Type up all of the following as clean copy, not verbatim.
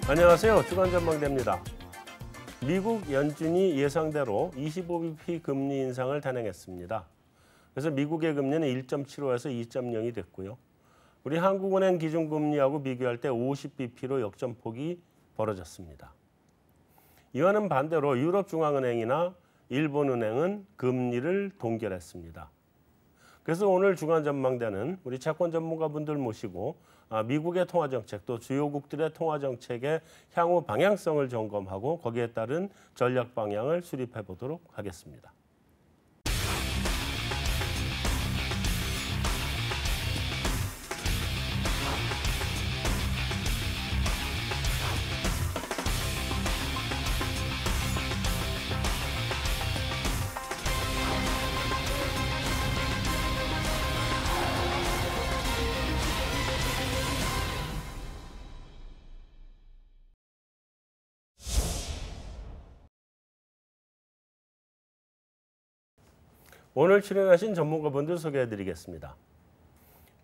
안녕하세요. 주간전망대입니다. 미국 연준이 예상대로 25bp 금리 인상을 단행했습니다. 그래서 미국의 금리는 1.75에서 2.0이 됐고요. 우리 한국은행 기준금리하고 비교할 때 50bp로 역전폭이 벌어졌습니다. 이와는 반대로 유럽중앙은행이나 일본은행은 금리를 동결했습니다. 그래서 오늘 주간전망대는 우리 채권 전문가분들 모시고 미국의 통화정책 또 주요국들의 통화정책의 향후 방향성을 점검하고 거기에 따른 전략 방향을 수립해 보도록 하겠습니다. 오늘 출연하신 전문가분들 소개해드리겠습니다.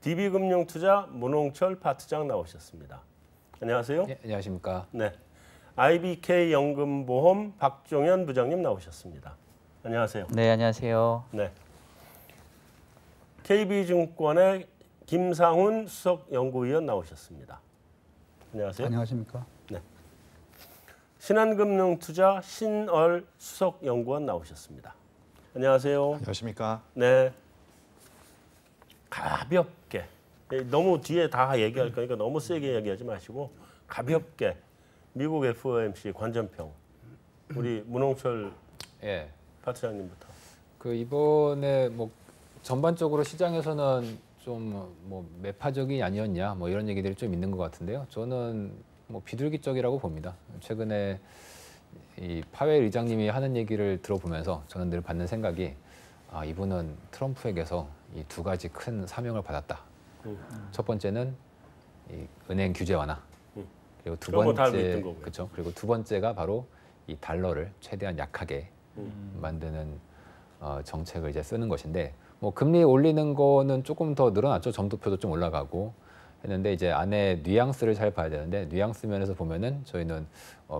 DB금융투자 문홍철 파트장 나오셨습니다. 안녕하세요. 네, 안녕하십니까. 네, IBK 연금보험 박종현 부장님 나오셨습니다. 안녕하세요. 네, 안녕하세요. 네, KB증권의 김상훈 수석연구위원 나오셨습니다. 안녕하세요. 안녕하십니까. 네, 신한금융투자 신얼 수석연구원 나오셨습니다. 안녕하세요. 안녕하십니까. 네. 가볍게. 너무 뒤에 다 얘기할 거니까 너무 세게 얘기하지 마시고 가볍게 미국 FOMC 관전평. 우리 문홍철 파트장님부터. 그 이번에 뭐 전반적으로 시장에서는 좀 뭐 매파적이 아니었냐 뭐 이런 얘기들이 좀 있는 것 같은데요. 저는 뭐 비둘기적이라고 봅니다. 최근에 이 파웰 의장님이 하는 얘기를 들어보면서 저는 늘 받는 생각이 이분은 트럼프에게서 이 두 가지 큰 사명을 받았다. 첫 번째는 이 은행 규제 완화. 그리고 두 번째 그렇죠. 그리고 두 번째가 바로 이 달러를 최대한 약하게 만드는 정책을 이제 쓰는 것인데 뭐 금리 올리는 거는 조금 더 늘어났죠. 점도표도 좀 올라가고 했는데 이제 안에 뉘앙스를 잘 봐야 되는데 뉘앙스 면에서 보면은 저희는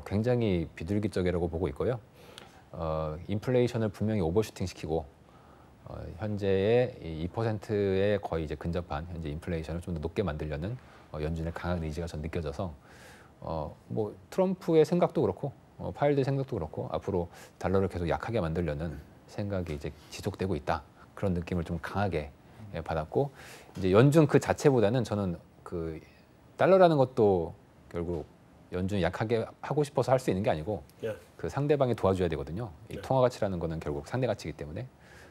굉장히 비둘기적이라고 보고 있고요. 인플레이션을 분명히 오버슈팅 시키고 현재의 2%에 거의 이제 근접한 현재 인플레이션을 좀 더 높게 만들려는 연준의 강한 의지가 전 느껴져서 뭐 트럼프의 생각도 그렇고 파웰의 생각도 그렇고 앞으로 달러를 계속 약하게 만들려는 생각이 이제 지속되고 있다. 그런 느낌을 좀 강하게 받았고 이제 연준 그 자체보다는 저는 그 달러라는 것도 결국 연준이 약하게 하고 싶어서 할 수 있는 게 아니고 그 상대방이 도와줘야 되거든요. 이 통화 가치라는 거는 결국 상대 가치이기 때문에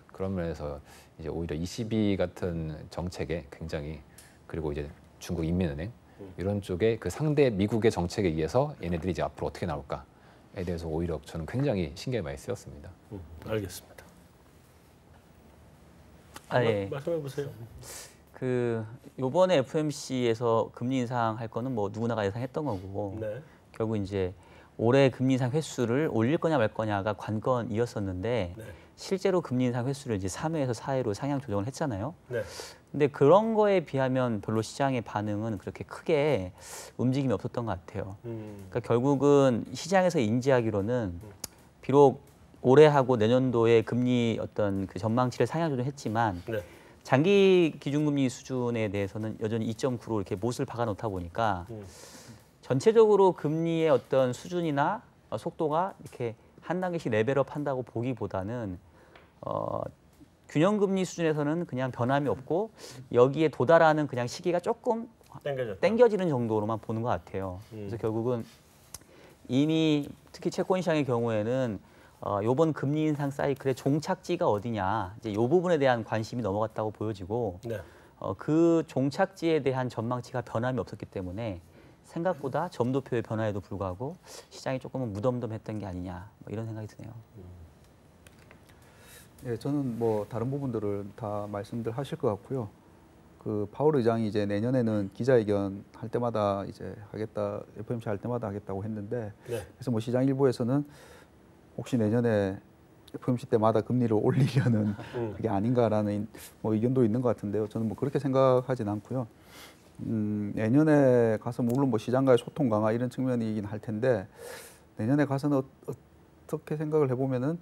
그런 면에서 이제 오히려 ECB 같은 정책에 굉장히 그리고 이제 중국 인민은행 이런 쪽에 그 상대 미국의 정책에 의해서 얘네들이 이제 앞으로 어떻게 나올까에 대해서 오히려 저는 굉장히 신경이 많이 쓰였습니다. 알겠습니다. 예. 말씀해 보세요. 그 요번에 FOMC에서 금리 인상할 거는 뭐 누구나가 예상했던 거고 결국 이제 올해 금리 인상 횟수를 올릴 거냐 말 거냐가 관건이었었는데 실제로 금리 인상 횟수를 이제 3회에서 4회로 상향 조정을 했잖아요. 근데 그런 거에 비하면 별로 시장의 반응은 그렇게 크게 움직임이 없었던 것 같아요. 그러니까 결국은 시장에서 인지하기로는 비록 올해하고 내년도에 금리 어떤 그 전망치를 상향 조정했지만 장기 기준금리 수준에 대해서는 여전히 2.9로 이렇게 못을 박아 놓다 보니까 전체적으로 금리의 어떤 수준이나 속도가 이렇게 한 단계씩 레벨업 한다고 보기보다는 균형금리 수준에서는 그냥 변함이 없고 여기에 도달하는 그냥 시기가 조금 땡겨지는 정도로만 보는 것 같아요. 그래서 결국은 이미 특히 채권 시장의 경우에는 요번 금리 인상 사이클의 종착지가 어디냐 이제 이 부분에 대한 관심이 넘어갔다고 보여지고 그 종착지에 대한 전망치가 변함이 없었기 때문에 생각보다 점도표의 변화에도 불구하고 시장이 조금은 무덤덤했던 게 아니냐 뭐 이런 생각이 드네요. 예, 저는 뭐 다른 부분들을 다 말씀들 하실 것 같고요. 그 파월 의장이 이제 내년에는 기자회견 할 때마다 이제 하겠다, FOMC 할 때마다 하겠다고 했는데 그래서 뭐 시장 일부에서는 혹시 내년에 FOMC 때마다 금리를 올리려는 그게 아닌가라는 뭐 의견도 있는 것 같은데요. 저는 뭐 그렇게 생각하진 않고요. 내년에 가서 물론 뭐 시장과의 소통 강화 이런 측면이긴 할 텐데 내년에 가서는 어떻게 생각을 해보면은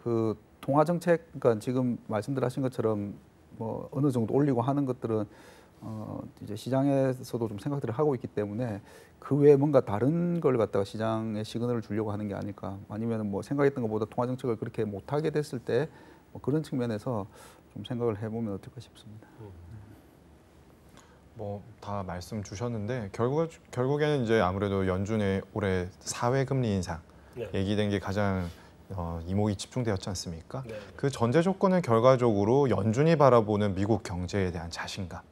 그 통화 정책, 그러니까 지금 말씀드린 것처럼 뭐 어느 정도 올리고 하는 것들은 이제 시장에서도 좀 생각들을 하고 있기 때문에 그 외에 뭔가 다른 걸 갖다가 시장에 시그널을 주려고 하는 게 아닐까, 아니면 뭐 생각했던 것보다 통화 정책을 그렇게 못하게 됐을 때 뭐 그런 측면에서 좀 생각을 해보면 어떨까 싶습니다. 뭐 다 말씀 주셨는데 결국에는 이제 아무래도 연준의 올해 사회 금리 인상 얘기된 게 가장 이목이 집중되었지 않습니까? 그 전제 조건은 결과적으로 연준이 바라보는 미국 경제에 대한 자신감.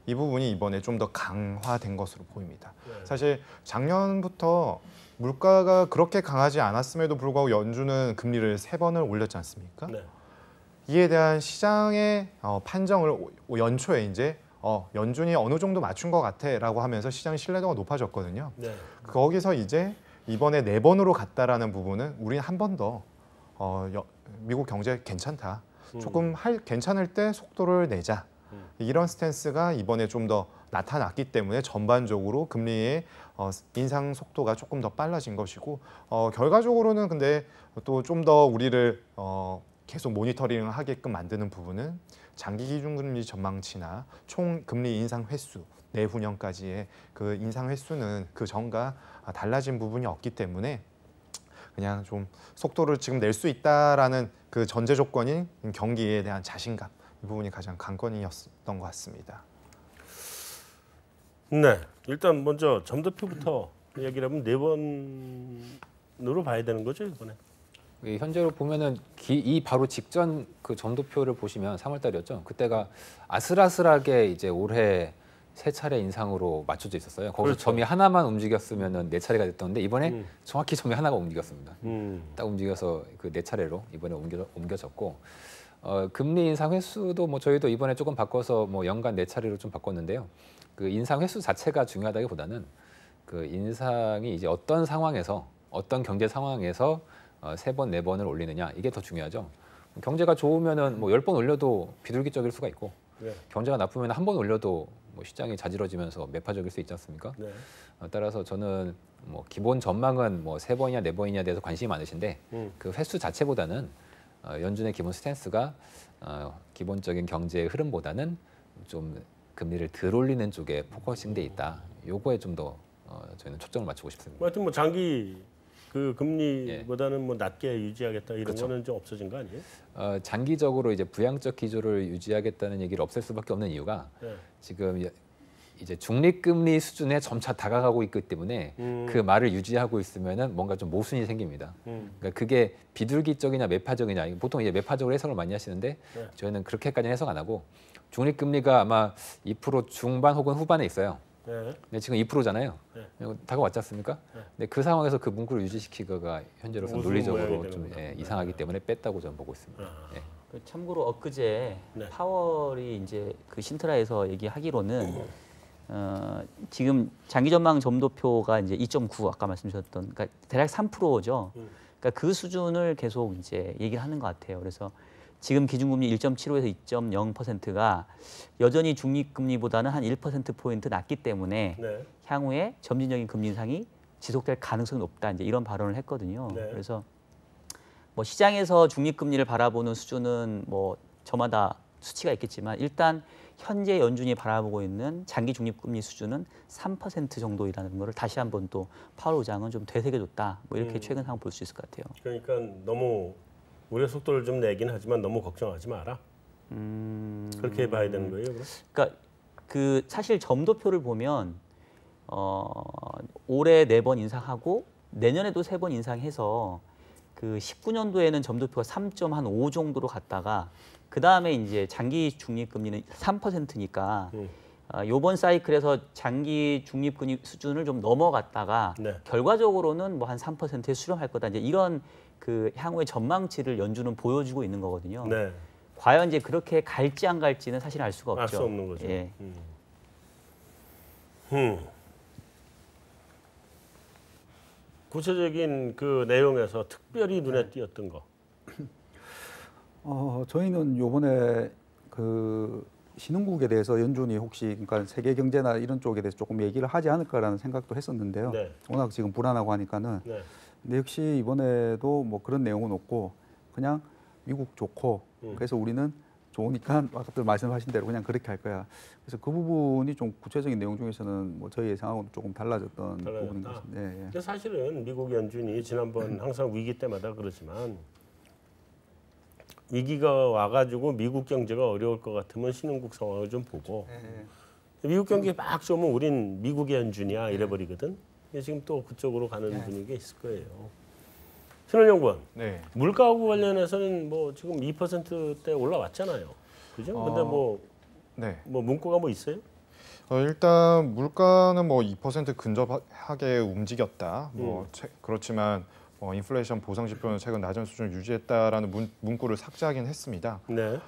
이 부분이 이번에 좀 더 강화된 것으로 보입니다. 사실 작년부터 물가가 그렇게 강하지 않았음에도 불구하고 연준은 금리를 3번을 올렸지 않습니까? 이에 대한 시장의 판정을 연초에 이제 연준이 어느 정도 맞춘 것 같아라고 하면서 시장 신뢰도가 높아졌거든요. 거기서 이제 이번에 4번으로 갔다라는 부분은 우리는 한 번 더 미국 경제 괜찮다. 조금 괜찮을 때 속도를 내자. 이런 스탠스가 이번에 좀 더 나타났기 때문에 전반적으로 금리의 인상 속도가 조금 더 빨라진 것이고 결과적으로는 근데 또 좀 더 우리를 계속 모니터링을 하게끔 만드는 부분은 장기 기준금리 전망치나 총 금리 인상 횟수 내후년까지의 그 인상 횟수는 그 전과 달라진 부분이 없기 때문에 그냥 좀 속도를 지금 낼 수 있다라는 그 전제 조건인 경기에 대한 자신감 이 부분이 가장 관건이었던 것 같습니다. 네, 일단 먼저 점도표부터 얘기를 하면 4번으로 봐야 되는 거죠 이번에. 현재로 보면은 이 바로 직전 그 점도표를 보시면 3월달이었죠. 그때가 아슬아슬하게 이제 올해 3차례 인상으로 맞춰져 있었어요. 거기서 그렇죠. 점이 하나만 움직였으면은 4차례가 됐던데 이번에 정확히 점이 하나가 움직였습니다. 딱 움직여서 그 4차례로 이번에 옮겨졌고 금리 인상 횟수도 뭐 저희도 이번에 조금 바꿔서 뭐 연간 4차례로 좀 바꿨는데요. 그 인상 횟수 자체가 중요하다기보다는 그 인상이 이제 어떤 상황에서 어떤 경제 상황에서 3번, 4번을 올리느냐 이게 더 중요하죠. 경제가 좋으면은 뭐 10번 올려도 비둘기적일 수가 있고 경제가 나쁘면 한 번 올려도 뭐 시장이 자지러지면서 매파적일 수 있지 않습니까? 따라서 저는 뭐 기본 전망은 뭐 3번이냐 4번이냐에 대해서 관심이 많으신데 그 횟수 자체보다는 연준의 기본 스탠스가 기본적인 경제의 흐름보다는 좀 금리를 덜 올리는 쪽에 포커싱돼 있다. 요거에 좀 더 저희는 초점을 맞추고 싶습니다. 하여튼 뭐 장기 그 금리보다는 뭐 낮게 유지하겠다 이런 그렇죠. 거는 좀 없어진 거 아니에요? 장기적으로 이제 부양적 기조를 유지하겠다는 얘기를 없앨 수밖에 없는 이유가 지금 이제 중립금리 수준에 점차 다가가고 있기 때문에 그 말을 유지하고 있으면은 뭔가 좀 모순이 생깁니다. 그러니까 그게 비둘기적이냐 매파적이냐 보통 이제 매파적으로 해석을 많이 하시는데 저희는 그렇게까지는 해석 안 하고 중립금리가 아마 2% 중반 혹은 후반에 있어요. 근데 지금 2%잖아요. 다가왔지 않습니까? 근데 그 상황에서 그 문구를 유지시키기가 현재로서 논리적으로 좀 이상하기 때문에 뺐다고 저는 보고 있습니다. 참고로 엊그제 파월이 이제 그 신트라에서 얘기하기로는 지금 장기 전망 점도표가 이제 2.9 아까 말씀주셨던 그러니까 대략 3%죠. 그러니까 그 수준을 계속 이제 얘기를 하는 것 같아요. 그래서 지금 기준금리 1.75에서 2.0%가 여전히 중립금리보다는 한 1%포인트 낮기 때문에 향후에 점진적인 금리 인상이 지속될 가능성이 높다. 이제 이런 발언을 했거든요. 그래서 뭐 시장에서 중립금리를 바라보는 수준은 뭐 저마다 수치가 있겠지만 일단 현재 연준이 바라보고 있는 장기 중립금리 수준은 3% 정도이라는 것을 다시 한번 또 파월 의장은 좀 되새겨줬다. 뭐 이렇게 최근 상황 볼 수 있을 것 같아요. 그러니까 너무 우리의 속도를 좀 내긴 하지만 너무 걱정하지 마라. 그렇게 봐야 되는 거예요, 그럼? 그러니까 그 사실 점도표를 보면 올해 4번 인상하고 내년에도 3번 인상해서 그 19년도에는 점도표가 3.5 정도로 갔다가 그 다음에 이제 장기 중립금리는 3%니까 요번 사이클에서 장기 중립금리 수준을 좀 넘어갔다가 결과적으로는 뭐 한 3%에 수렴할 거다. 이제 이런 그 향후의 전망치를 연준은 보여주고 있는 거거든요. 과연 이제 그렇게 갈지 안 갈지는 사실 알 수가 없죠. 알 수 없는 거죠. 구체적인 그 내용에서 특별히 눈에 띄었던 거. 저희는 요번에 그 신흥국에 대해서 연준이 혹시 그러니까 세계 경제나 이런 쪽에 대해서 조금 얘기를 하지 않을까라는 생각도 했었는데요. 네. 워낙 지금 불안하고 하니까는. 네. 근데 역시 이번에도 뭐 그런 내용은 없고 그냥 미국 좋고 그래서 우리는 좋으니까 아까 말씀하신 대로 그냥 그렇게 할 거야. 그래서 그 부분이 좀 구체적인 내용 중에서는 뭐 저희 예상하고는 조금 달라졌던 부분인 것 같습니다. 예, 예. 근데 사실은 미국 연준이 지난번 항상 위기 때마다 그러지만 위기가 와가지고 미국 경제가 어려울 것 같으면 신흥국 상황을 좀 보고 미국 경기 막 좋으면 우린 미국의 연준이야 이래버리거든. 지금 또 그쪽으로 가는 분위기가 있을 거예요. 신원연구원, 네. 물가하고 관련해서는 뭐 지금 2%대 올라왔잖아요. 그죠? 근데 뭐 문구가 뭐 있어요? 일단 물가는 뭐 2% 근접하게 움직였다. 그렇지만 인플레이션 보상 지표는 최근 낮은 수준을 유지했다라는 문구를 삭제하긴 했습니다. 네.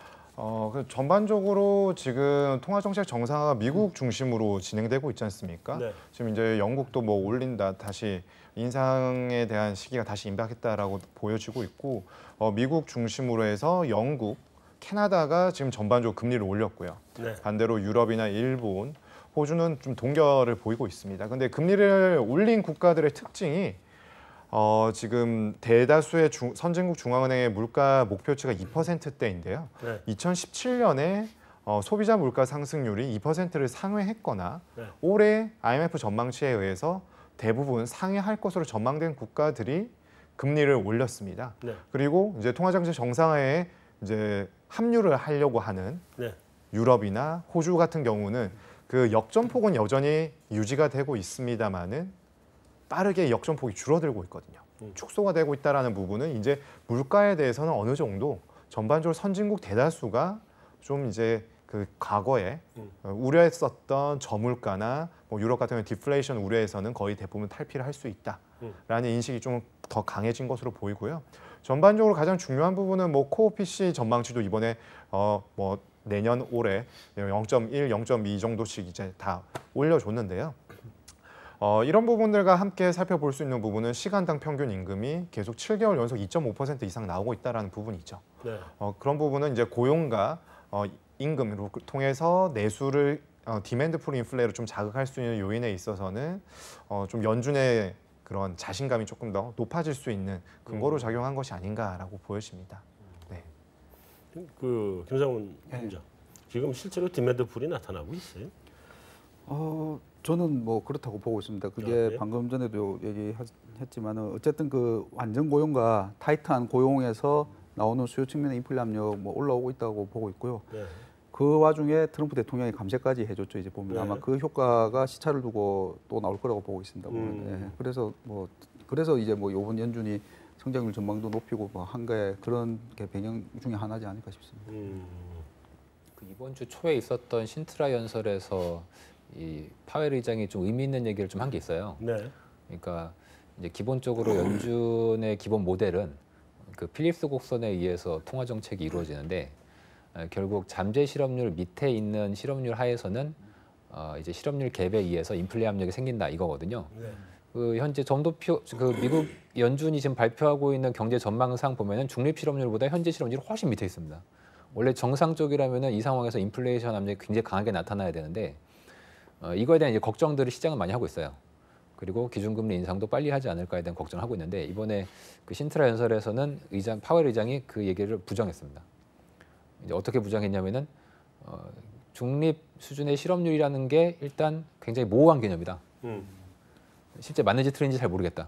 전반적으로 지금 통화 정책 정상화가 미국 중심으로 진행되고 있지 않습니까? 네. 지금 이제 영국도 뭐 올린다, 다시 인상에 대한 시기가 다시 임박했다라고 보여지고 있고, 미국 중심으로 해서 영국, 캐나다가 지금 전반적으로 금리를 올렸고요. 네. 반대로 유럽이나 일본, 호주는 좀 동결을 보이고 있습니다. 근데 금리를 올린 국가들의 특징이 지금 대다수의 선진국 중앙은행의 물가 목표치가 2%대인데요. 네. 2017년에 소비자 물가 상승률이 2%를 상회했거나 네. 올해 IMF 전망치에 의해서 대부분 상회할 것으로 전망된 국가들이 금리를 올렸습니다. 네. 그리고 이제 통화정책 정상화에 이제 합류를 하려고 하는 네. 유럽이나 호주 같은 경우는 그 역전폭은 여전히 유지가 되고 있습니다만은 빠르게 역전폭이 줄어들고 있거든요. 축소가 되고 있다는 부분은 이제 물가에 대해서는 어느 정도 전반적으로 선진국 대다수가 좀 이제 그 과거에 우려했었던 저물가나 뭐 유럽 같은 경우 디플레이션 우려에서는 거의 대부분 탈피를 할 수 있다라는 인식이 좀 더 강해진 것으로 보이고요. 전반적으로 가장 중요한 부분은 뭐 코어 PC 전망치도 이번에 뭐 내년 올해 0.1, 0.2 정도씩 이제 다 올려줬는데요. 이런 부분들과 함께 살펴볼 수 있는 부분은 시간당 평균 임금이 계속 7개월 연속 2.5% 이상 나오고 있다는 부분이 있죠. 네. 그런 부분은 이제 고용과 임금을 통해서 내수를 디맨드 풀 인플레로 좀 자극할 수 있는 요인에 있어서는 좀 연준의 그런 자신감이 조금 더 높아질 수 있는 근거로 작용한 것이 아닌가라고 보여집니다. 네. 그 김상훈 팀장, 지금 실제로 디맨드 풀이 나타나고 있어요? 저는 뭐 그렇다고 보고 있습니다. 그게 방금 전에도 얘기했지만은 어쨌든 그 완전 고용과 타이트한 고용에서 나오는 수요 측면의 인플레 압력 뭐 올라오고 있다고 보고 있고요. 네. 그 와중에 트럼프 대통령이 감세까지 해줬죠. 이제 보면 네. 아마 그 효과가 시차를 두고 또 나올 거라고 보고 있습니다. 네. 그래서 이제 뭐 이번 연준이 성장률 전망도 높이고 뭐 한 게 그런 게 배경 중에 하나지 않을까 싶습니다. 그 이번 주 초에 있었던 신트라 연설에서 이 파웰 의장이 좀 의미 있는 얘기를 좀 한 게 있어요. 네. 그러니까 이제 기본적으로 연준의 기본 모델은 그 필립스 곡선에 의해서 통화 정책이 이루어지는데 결국 잠재 실업률 밑에 있는 실업률 하에서는 이제 실업률 갭에 의해서 인플레 압력이 생긴다 이거거든요. 네. 그 현재 점도표 그 미국 연준이 지금 발표하고 있는 경제 전망상 보면은 중립 실업률보다 현재 실업률이 훨씬 밑에 있습니다. 원래 정상적이라면은 이 상황에서 인플레이션 압력이 굉장히 강하게 나타나야 되는데 이거에 대한 이제 걱정들을 시장은 많이 하고 있어요. 그리고 기준금리 인상도 빨리 하지 않을까에 대한 걱정을 하고 있는데 이번에 그 신트라 연설에서는 파웰 의장이 그 얘기를 부정했습니다. 이제 어떻게 부정했냐면은 중립 수준의 실업률이라는 게 일단 굉장히 모호한 개념이다. 실제 맞는지 틀린지 잘 모르겠다.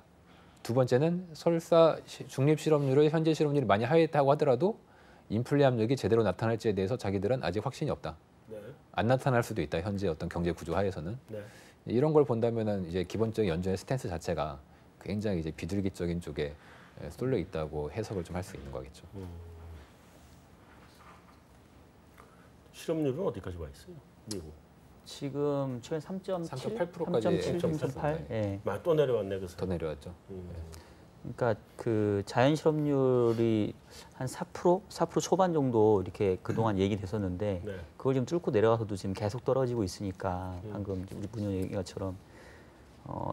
두 번째는 설사 중립 실업률을 현재 실업률이 많이 하회했다고 하더라도 인플레 압력이 제대로 나타날지에 대해서 자기들은 아직 확신이 없다. 네. 안 나타날 수도 있다. 현재 어떤 경제 구조 하에서는. 네. 이런 걸 본다면은 이제 기본적인 연준의 스탠스 자체가 굉장히 이제 비둘기적인 쪽에 쏠려 있다고 해석을 좀 할 수 있는 거겠죠. 실업률은 어디까지 와 있어요? 미국. 지금 최근 3.8%까지 3.8. 예. 또 내려왔네. 그래서. 더 내려왔죠. 그러니까 그 자연 실업률이 한 4% 초반 정도 이렇게 그동안 얘기됐었는데 네. 그걸 지금 뚫고 내려가서도 지금 계속 떨어지고 있으니까 방금 우리 문현 얘기처럼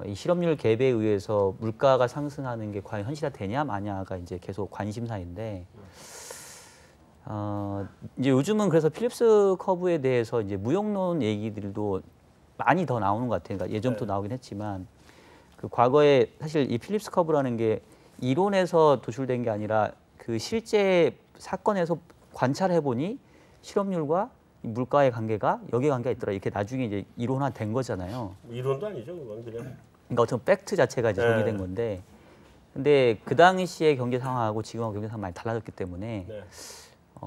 이 실업률 갭에 의해서 물가가 상승하는 게 과연 현실화 되냐 마냐가 이제 계속 관심사인데 이제 요즘은 그래서 필립스 커브에 대해서 이제 무용론 얘기들도 많이 더 나오는 것 같아요. 그러니까 예전부터 나오긴 했지만 그 과거에 사실 이 필립스 커브라는 게 이론에서 도출된 게 아니라 그 실제 사건에서 관찰해 보니 실업률과 물가의 관계가 여기 관계가 있더라. 이렇게 나중에 이제 이론화된 거잖아요. 이론도 아니죠, 그건 그냥. 그러니까 어떤 팩트 자체가 이제 정리된 건데, 근데 그 당시의 경제 상황하고 지금하고 경제 상황 많이 달라졌기 때문에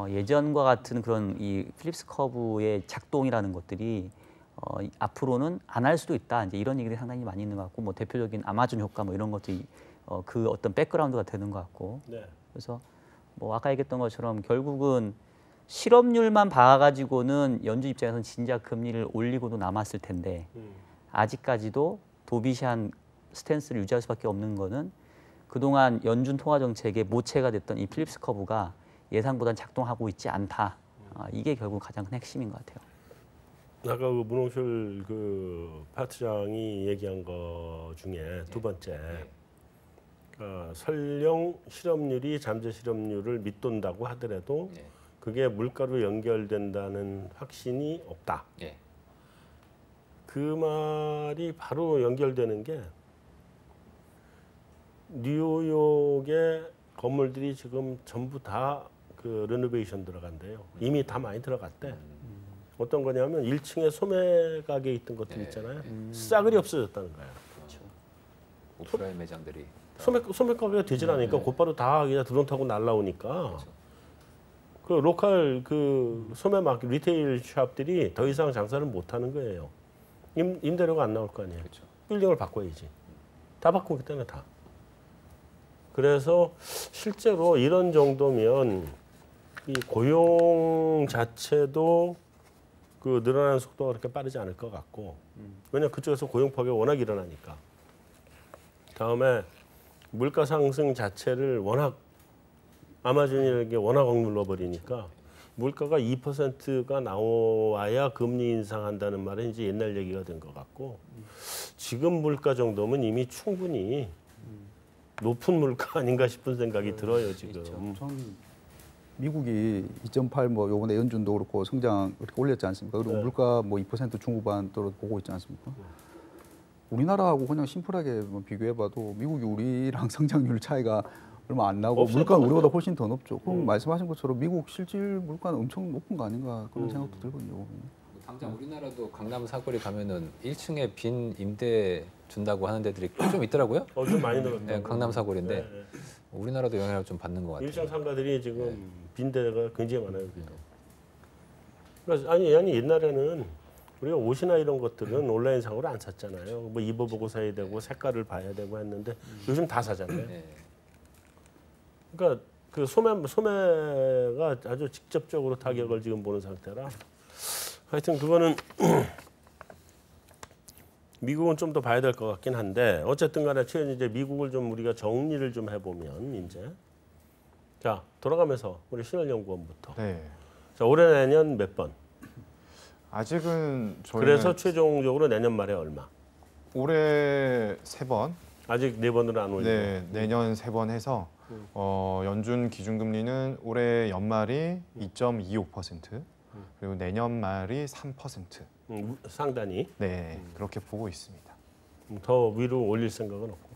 예전과 같은 그런 이 필립스 커브의 작동이라는 것들이 앞으로는 안 할 수도 있다. 이제 이런 얘기들이 상당히 많이 있는 것 같고, 뭐 대표적인 아마존 효과 뭐 이런 것들이 그 어떤 백그라운드가 되는 것 같고, 그래서 뭐 아까 얘기했던 것처럼 결국은 실업률만 봐가지고는 연준 입장에서는 진짜 금리를 올리고도 남았을 텐데 아직까지도 도비시한 스탠스를 유지할 수밖에 없는 거는 그동안 연준 통화 정책의 모체가 됐던 이 필립스 커브가 예상보다는 작동하고 있지 않다. 이게 결국 가장 큰 핵심인 것 같아요. 아까 그 문홍철 그 파트장이 얘기한 거 중에 두 번째, 설령 실업률이 잠재 실업률을 밑돈다고 하더라도 그게 물가로 연결된다는 확신이 없다. 그 말이 바로 연결되는 게 뉴욕의 건물들이 지금 전부 다 그 리노베이션 들어간대요. 이미 다 많이 들어갔대. 어떤 거냐면 1층에 소매 가게 있던 것들 있잖아요. 싸그리 없어졌다는 거야. 그렇죠. 오프라인 매장들이 소매 가게가 되질 않으니까 곧바로 다 그냥 드론 타고 날라오니까 그 로컬 그 소매 마켓 리테일 샵들이 더 이상 장사를 못 하는 거예요. 임대료가 안 나올 거 아니에요. 그렇죠. 빌딩을 바꿔야지. 다 바꾸기 때문에 다. 그래서 실제로 이런 정도면 이 고용 자체도 그 늘어나는 속도가 그렇게 빠르지 않을 것 같고, 왜냐하면 그쪽에서 고용 파괴가 워낙 일어나니까. 다음에 물가 상승 자체를 워낙 아마존이라는 게 워낙 억눌러 버리니까 물가가 2%가 나와야 금리 인상한다는 말은 이제 옛날 얘기가 된 것 같고, 지금 물가 정도면 이미 충분히 높은 물가 아닌가 싶은 생각이 들어요 지금. 전 미국이 2.8 뭐 요번에 연준도 그렇고 성장 이렇게 올렸지 않습니까? 그리고 물가 뭐 2% 중후반대로 보고 있지 않습니까? 우리나라하고 그냥 심플하게 뭐 비교해봐도 미국이 우리랑 성장률 차이가 얼마 안 나고 물가는 우리보다 훨씬 더 높죠. 그럼 말씀하신 것처럼 미국 실질 물가는 엄청 높은 거 아닌가 그런 생각도 들거든요. 당장 우리나라도 강남 사거리 가면은 1층에 빈 임대 준다고 하는 데들이 좀 있더라고요. 좀 많이 늘었다. 네, 강남 사거리인데 우리나라도 영향을 좀 받는 것 같아요. 1층 상가들이 지금 빈 데가 굉장히 많아요. 그래서 아니 옛날에는 우리가 옷이나 이런 것들은 온라인상으로 안 샀잖아요. 뭐 입어보고 사야 되고 색깔을 봐야 되고 했는데 요즘 다 사잖아요. 그러니까 그 소매가 아주 직접적으로 타격을 지금 보는 상태라. 하여튼 그거는 미국은 좀 더 봐야 될 것 같긴 한데 어쨌든 간에 최근 이제 미국을 좀 우리가 정리를 좀 해보면 이제 자 돌아가면서 우리 신월연구원부터 자 올해 내년 몇 번? 아직은 저희는 그래서 최종적으로 내년 말에 얼마? 올해 3번 아직 4번으로 안 올리고 내년 3번 해서 연준 기준금리는 올해 연말이 2.25% 그리고 내년 말이 3%. 상단이? 네, 그렇게 보고 있습니다. 더 위로 올릴 생각은 없고?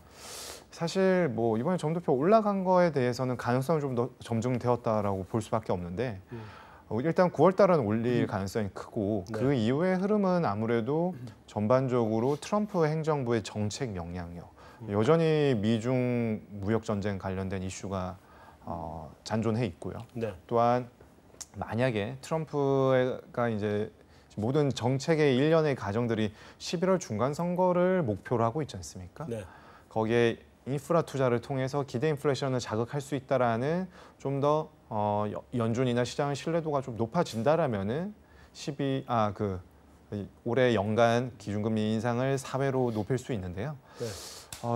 사실 뭐 이번에 점도표 올라간 거에 대해서는 가능성이 좀 더 점증되었다라고 볼 수밖에 없는데 일단 9월 달은 올릴 가능성이 크고 그 이후의 흐름은 아무래도 전반적으로 트럼프 행정부의 정책 영향력 여전히 미중 무역 전쟁 관련된 이슈가 잔존해 있고요. 또한 만약에 트럼프가 이제 모든 정책의 일련의 과정들이 11월 중간 선거를 목표로 하고 있지 않습니까? 거기에 인프라 투자를 통해서 기대 인플레이션을 자극할 수 있다라는 좀 더 연준이나 시장의 신뢰도가 좀 높아진다라면은 올해 연간 기준금리 인상을 4회로 높일 수 있는데요.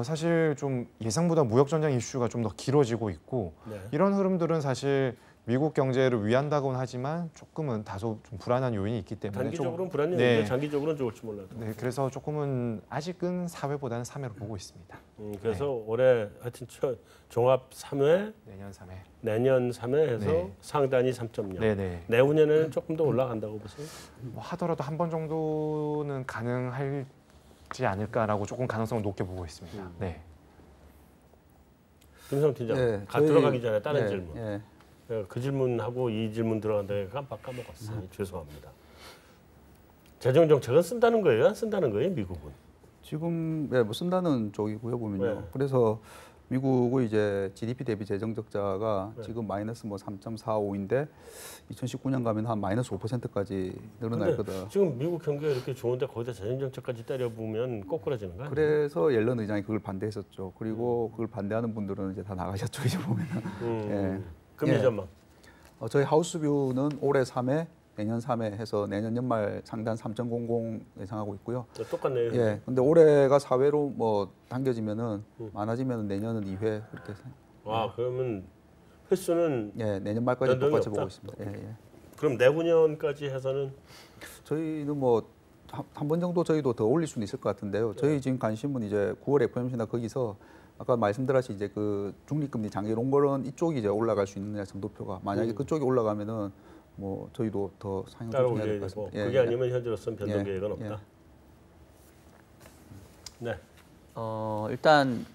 사실 좀 예상보다 무역 전쟁 이슈가 좀 더 길어지고 있고 이런 흐름들은 사실 미국 경제를 위한다고는 하지만 조금은 다소 좀 불안한 요인이 있기 때문에 단기적으로는 불안했는데 장기적으로는 좋을지 몰라도. 네, 그래서 조금은 아직은 4회보다는 3회로 보고 있습니다. 그래서 올해 하여튼 종합 3회, 내년 3회 해서 상단이 3.0. 네네. 내후년에는 조금 더 올라간다고 보세요? 뭐 하더라도 한 번 정도는 가능할지 않을까라고 조금 가능성을 높게 보고 있습니다. 네. 김성 팀장, 들어가기 전에 다른 질문. 그 질문하고 이 질문 들어간다고 깜빡 까먹었어요. 죄송합니다. 재정 정책은 쓴다는 거예요? 안 쓴다는 거예요? 미국은? 지금 뭐 쓴다는 쪽이고요 보면요. 그래서 미국의 이제 GDP 대비 재정 적자가 지금 마이너스 뭐 3.45인데 2019년 가면 한 마이너스 5%까지 늘어날 거다. 지금 미국 경기가 이렇게 좋은데 거기다 재정 정책까지 때려보면 꼬꾸라지는 거 아니에요? 그래서 옐런 의장이 그걸 반대했었죠. 그리고 그걸 반대하는 분들은 이제 다 나가셨죠. 이제 보면은. 금리 전망. 저희 하우스뷰는 올해 3회, 내년 3회 해서 내년 연말 상단 3.00 예상하고 있고요. 똑같네요. 예. 근데 올해가 4회로 뭐 당겨지면은 많아지면은 내년은 2회 그렇게. 그러면 횟수는 내년 말까지 똑같이 보고 있습니다. 그럼 내후년까지 해서는 저희는 뭐 한 번 정도 저희도 더 올릴 수는 있을 것 같은데요. 저희 지금 관심은 이제 9월 FOMC나 거기서 아까 말씀드렸듯이 이제 그 중립금리 장기 롱볼은 이쪽이 이제 올라갈 수 있느냐 점도표가 만약에 그쪽이 올라가면은 뭐 저희도 더 상향 조정해야 될 것 같습니다. 그게 아니면 현재로서는 변동 계획은 없다. 네. 일단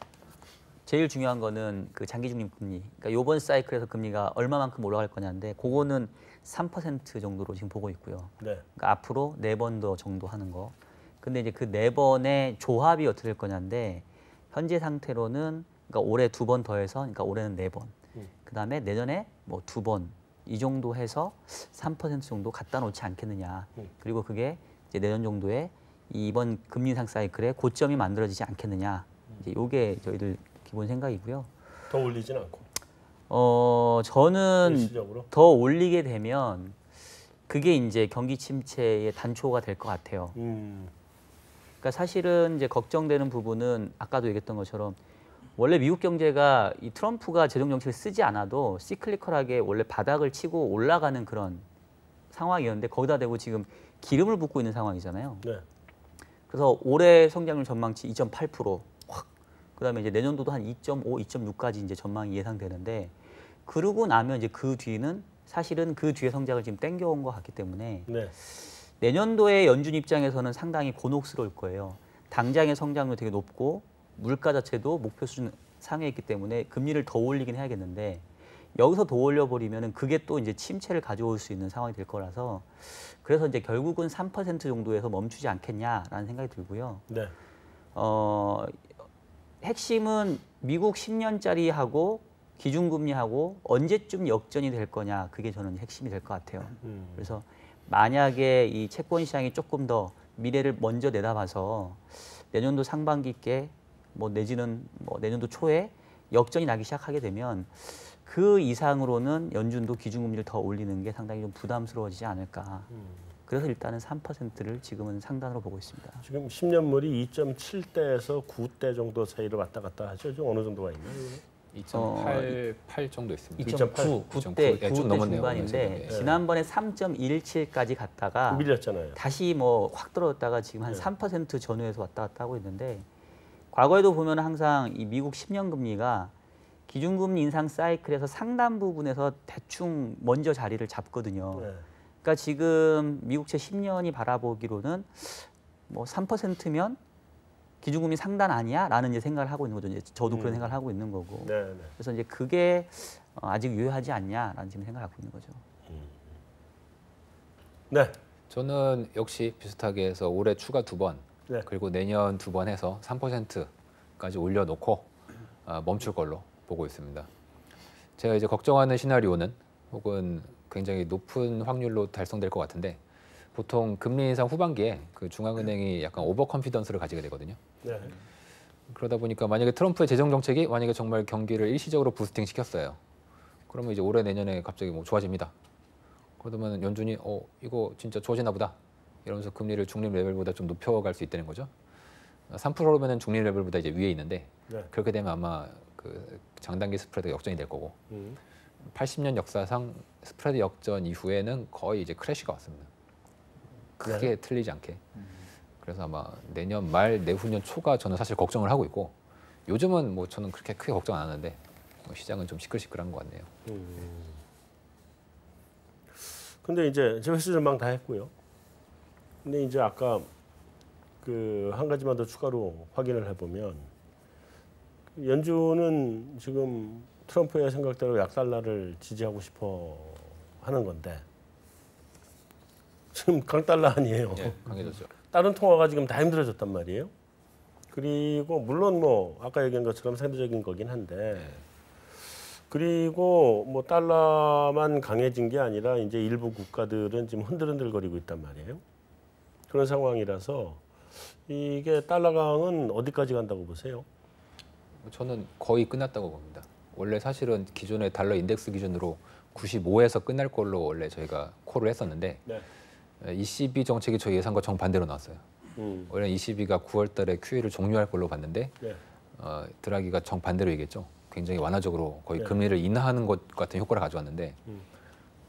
제일 중요한 거는 그 장기 중립금리. 그러니까 이번 사이클에서 금리가 얼마만큼 올라갈 거냐인데 그거는 3% 정도로 지금 보고 있고요. 그러니까 앞으로 4번 더 정도 하는 거. 근데 이제 그 4번의 조합이 어떻게 될 거냐인데 현재 상태로는 그러니까 올해 2번 더해서 그러니까 올해는 4번. 그다음에 내년에 뭐 2번 이 정도 해서 3% 정도 갖다 놓지 않겠느냐. 그리고 그게 이제 내년 정도에 이번 금리 인상 사이클에 고점이 만들어지지 않겠느냐. 이제 요게 저희들 기본 생각이고요. 더 올리진 않고. 저는 일시적으로? 더 올리게 되면 그게 이제 경기 침체의 단초가 될 것 같아요. 그러니까 사실은 이제 걱정되는 부분은 아까도 얘기했던 것처럼 원래 미국 경제가 이 트럼프가 재정 정책을 쓰지 않아도 시클리컬하게 원래 바닥을 치고 올라가는 그런 상황이었는데 거기다 대고 지금 기름을 붓고 있는 상황이잖아요. 그래서 올해 성장률 전망치 2.8% 확. 그다음에 이제 내년도도 한 2.5, 2.6까지 이제 전망이 예상되는데 그러고 나면 이제 그 뒤는 사실은 그 뒤에 성장을 지금 땡겨온 것 같기 때문에 내년도에 연준 입장에서는 상당히 곤혹스러울 거예요. 당장의 성장률 되게 높고 물가 자체도 목표 수준 상회에 있기 때문에 금리를 더 올리긴 해야겠는데 여기서 더 올려버리면 그게 또 이제 침체를 가져올 수 있는 상황이 될 거라서 그래서 이제 결국은 3% 정도에서 멈추지 않겠냐라는 생각이 들고요. 핵심은 미국 10년짜리하고 기준금리하고 언제쯤 역전이 될 거냐 그게 저는 핵심이 될 것 같아요. 그래서 만약에 이 채권 시장이 조금 더 미래를 먼저 내다봐서 내년도 상반기께 뭐 내지는 뭐 내년도 초에 역전이 나기 시작하게 되면 그 이상으로는 연준도 기준금리를 더 올리는 게 상당히 좀 부담스러워지지 않을까. 그래서 일단은 3%를 지금은 상단으로 보고 있습니다. 지금 10년물이 2.7대에서 9대 정도 사이로 왔다 갔다 하죠. 좀 어느 정도가 있나요? 2.88 정도 있습니다. 9대 중반인데 지난번에 3.17까지 갔다가 밀렸잖아요. 다시 뭐 확 떨어졌다가 지금 한 3% 전후에서 왔다 갔다 하고 있는데 과거에도 보면 항상 이 미국 10년 금리가 기준금리 인상 사이클에서 상단 부분에서 대충 먼저 자리를 잡거든요. 그러니까 지금 미국채 10년이 바라보기로는 뭐 3%면 기준금리 상단 아니야? 라는 이제 생각을 하고 있는 거죠. 이제 저도 그런 생각을 하고 있는 거고. 그래서 이제 그게 아직 유효하지 않냐라는 지금 생각을 하고 있는 거죠. 저는 역시 비슷하게 해서 올해 추가 2번 그리고 내년 2번 해서 3%까지 올려놓고 멈출 걸로 보고 있습니다. 제가 이제 걱정하는 시나리오는 혹은 굉장히 높은 확률로 달성될 것 같은데 보통 금리 인상 후반기에 그 중앙은행이 약간 오버 컨피던스를 가지게 되거든요. 그러다 보니까 만약에 트럼프의 재정 정책이 만약에 정말 경기를 일시적으로 부스팅 시켰어요. 그러면 이제 올해 내년에 갑자기 뭐 좋아집니다. 그러면 연준이 이거 진짜 좋아지나 보다 이러면서 금리를 중립 레벨보다 좀 높여갈 수 있다는 거죠. 3%면은 중립 레벨보다 이제 위에 있는데 그렇게 되면 아마 그 장단기 스프레드가 역전이 될 거고 80년 역사상 스프레드 역전 이후에는 거의 이제 크래시가 왔습니다. 크게 틀리지 않게. 그래서 아마 내년 말 내후년 초가 저는 사실 걱정을 하고 있고 요즘은 뭐 저는 그렇게 크게 걱정 안 하는데 뭐 시장은 좀 시끌시끌한 것 같네요. 근데 이제 회수 전망 다 했고요. 근데 이제 아까 그 한 가지만 더 추가로 확인을 해보면 연준은 지금 트럼프의 생각대로 약달러를 지지하고 싶어 하는 건데 지금 강달러 아니에요. 네, 강해졌죠. 다른 통화가 지금 다 힘들어졌단 말이에요. 그리고 물론 뭐 아까 얘기한 것처럼 상대적인 거긴 한데 그리고 뭐 달러만 강해진 게 아니라 이제 일부 국가들은 지금 흔들흔들거리고 있단 말이에요. 그런 상황이라서 이게 달러 강은 어디까지 간다고 보세요? 저는 거의 끝났다고 봅니다. 원래 사실은 기존의 달러 인덱스 기준으로 95에서 끝날 걸로 원래 저희가 콜을 했었는데 네. ECB 정책이 저희 예상과 정반대로 나왔어요. 원래 ECB가 9월 달에 QE를 종료할 걸로 봤는데 네. 드라기가 정반대로 얘기했죠. 굉장히 완화적으로 거의 네. 금리를 인하하는 것 같은 효과를 가져왔는데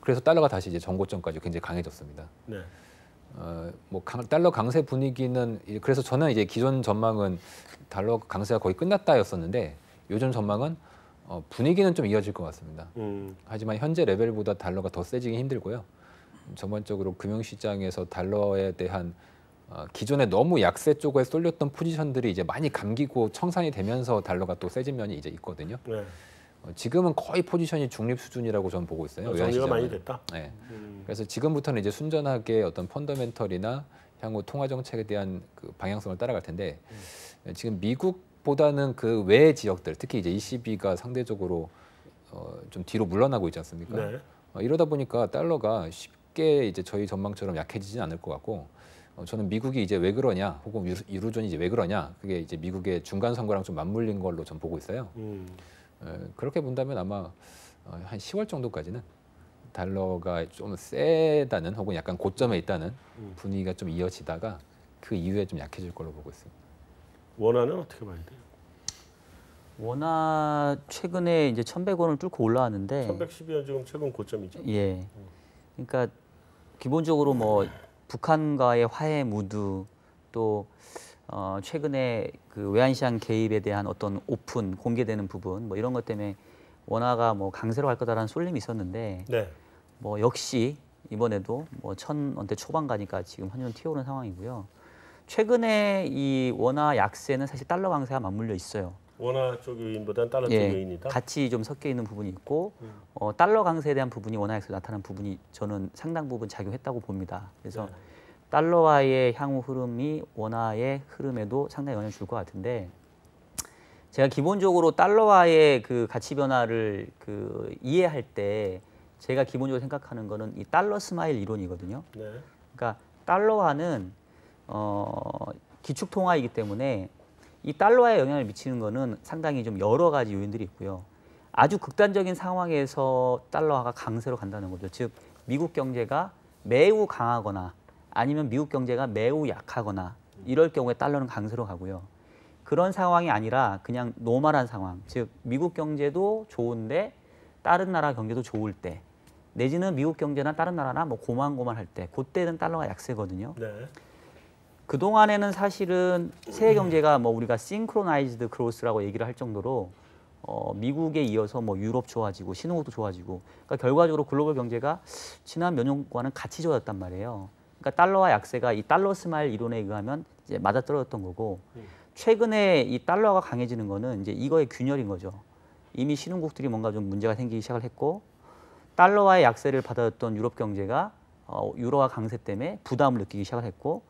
그래서 달러가 다시 이제 전고점까지 굉장히 강해졌습니다. 네. 뭐 달러 강세 분위기는 그래서 저는 이제 기존 전망은 달러 강세가 거의 끝났다였었는데 요즘 전망은 분위기는 좀 이어질 것 같습니다. 하지만 현재 레벨보다 달러가 더 세지기 힘들고요. 전반적으로 금융시장에서 달러에 대한 기존에 너무 약세 쪽에 쏠렸던 포지션들이 이제 많이 감기고 청산이 되면서 달러가 또 세진 면이 이제 있거든요. 네. 지금은 거의 포지션이 중립 수준이라고 저는 보고 있어요. 정리가 많이 됐다. 네. 그래서 지금부터는 이제 순전하게 어떤 펀더멘털이나 향후 통화 정책에 대한 그 방향성을 따라갈 텐데 지금 미국보다는 그 외 지역들, 특히 이제 ECB가 상대적으로 좀 뒤로 물러나고 있지 않습니까? 네. 이러다 보니까 달러가 쉽게 이제 저희 전망처럼 약해지진 않을 것 같고 저는 미국이 이제 왜 그러냐, 혹은 유로존이 이제 왜 그러냐, 그게 이제 미국의 중간 선거랑 좀 맞물린 걸로 전 보고 있어요. 그렇게 본다면 아마 한 10월 정도까지는 달러가 좀 세다는 혹은 약간 고점에 있다는 분위기가 좀 이어지다가 그 이후에 좀 약해질 걸로 보고 있습니다. 원화는 어떻게 봐야 돼요? 원화 최근에 이제 1,100원을 뚫고 올라왔는데 1112원 지금 최근 고점이죠. 예. 그러니까 기본적으로 뭐 북한과의 화해 무드 또 최근에 그 외환시장 개입에 대한 어떤 오픈 공개되는 부분 뭐 이런 것 때문에 원화가 뭐 강세로 갈 거다라는 쏠림이 있었는데 네. 뭐 역시 이번에도 뭐 1,000원대 초반 가니까 지금 환율은 튀어오른 상황이고요. 최근에 이 원화 약세는 사실 달러 강세가 맞물려 있어요. 원화 쪽 요인보다는 달러 쪽 요인이다. 같이 좀 섞여 있는 부분이 있고 달러 강세에 대한 부분이 원화 약세로 나타난 부분이 저는 상당 부분 작용했다고 봅니다. 그래서 달러와의 향후 흐름이 원화의 흐름에도 상당히 영향을 줄 것 같은데 제가 기본적으로 달러와의 그 가치 변화를 그 이해할 때 제가 기본적으로 생각하는 거는 이 달러 스마일 이론이거든요. 네. 그러니까 달러화는 기축 통화이기 때문에 이 달러에 영향을 미치는 거는 상당히 좀 여러 가지 요인들이 있고요. 아주 극단적인 상황에서 달러화가 강세로 간다는 거죠. 즉 미국 경제가 매우 강하거나 아니면 미국 경제가 매우 약하거나 이럴 경우에 달러는 강세로 가고요. 그런 상황이 아니라 그냥 노멀한 상황, 즉 미국 경제도 좋은데 다른 나라 경제도 좋을 때 내지는 미국 경제나 다른 나라나 뭐 고만고만할 때 그때는 달러가 약세거든요. 네. 그동안에는 사실은 세계 경제가 뭐 우리가 싱크로나이즈드 그로스라고 얘기를 할 정도로 미국에 이어서 뭐 유럽 좋아지고 신흥국도 좋아지고 그러니까 결과적으로 글로벌 경제가 지난 몇 년간은 같이 좋아졌단 말이에요. 그러니까 달러와 약세가 이 달러 스마일 이론에 의하면 이제 맞아떨어졌던 거고 최근에 이 달러가 강해지는 거는 이제 이거의 균열인 거죠. 이미 신흥국들이 뭔가 좀 문제가 생기기 시작을 했고 달러와의 약세를 받아줬던 유럽 경제가 유로화 강세 때문에 부담을 느끼기 시작을 했고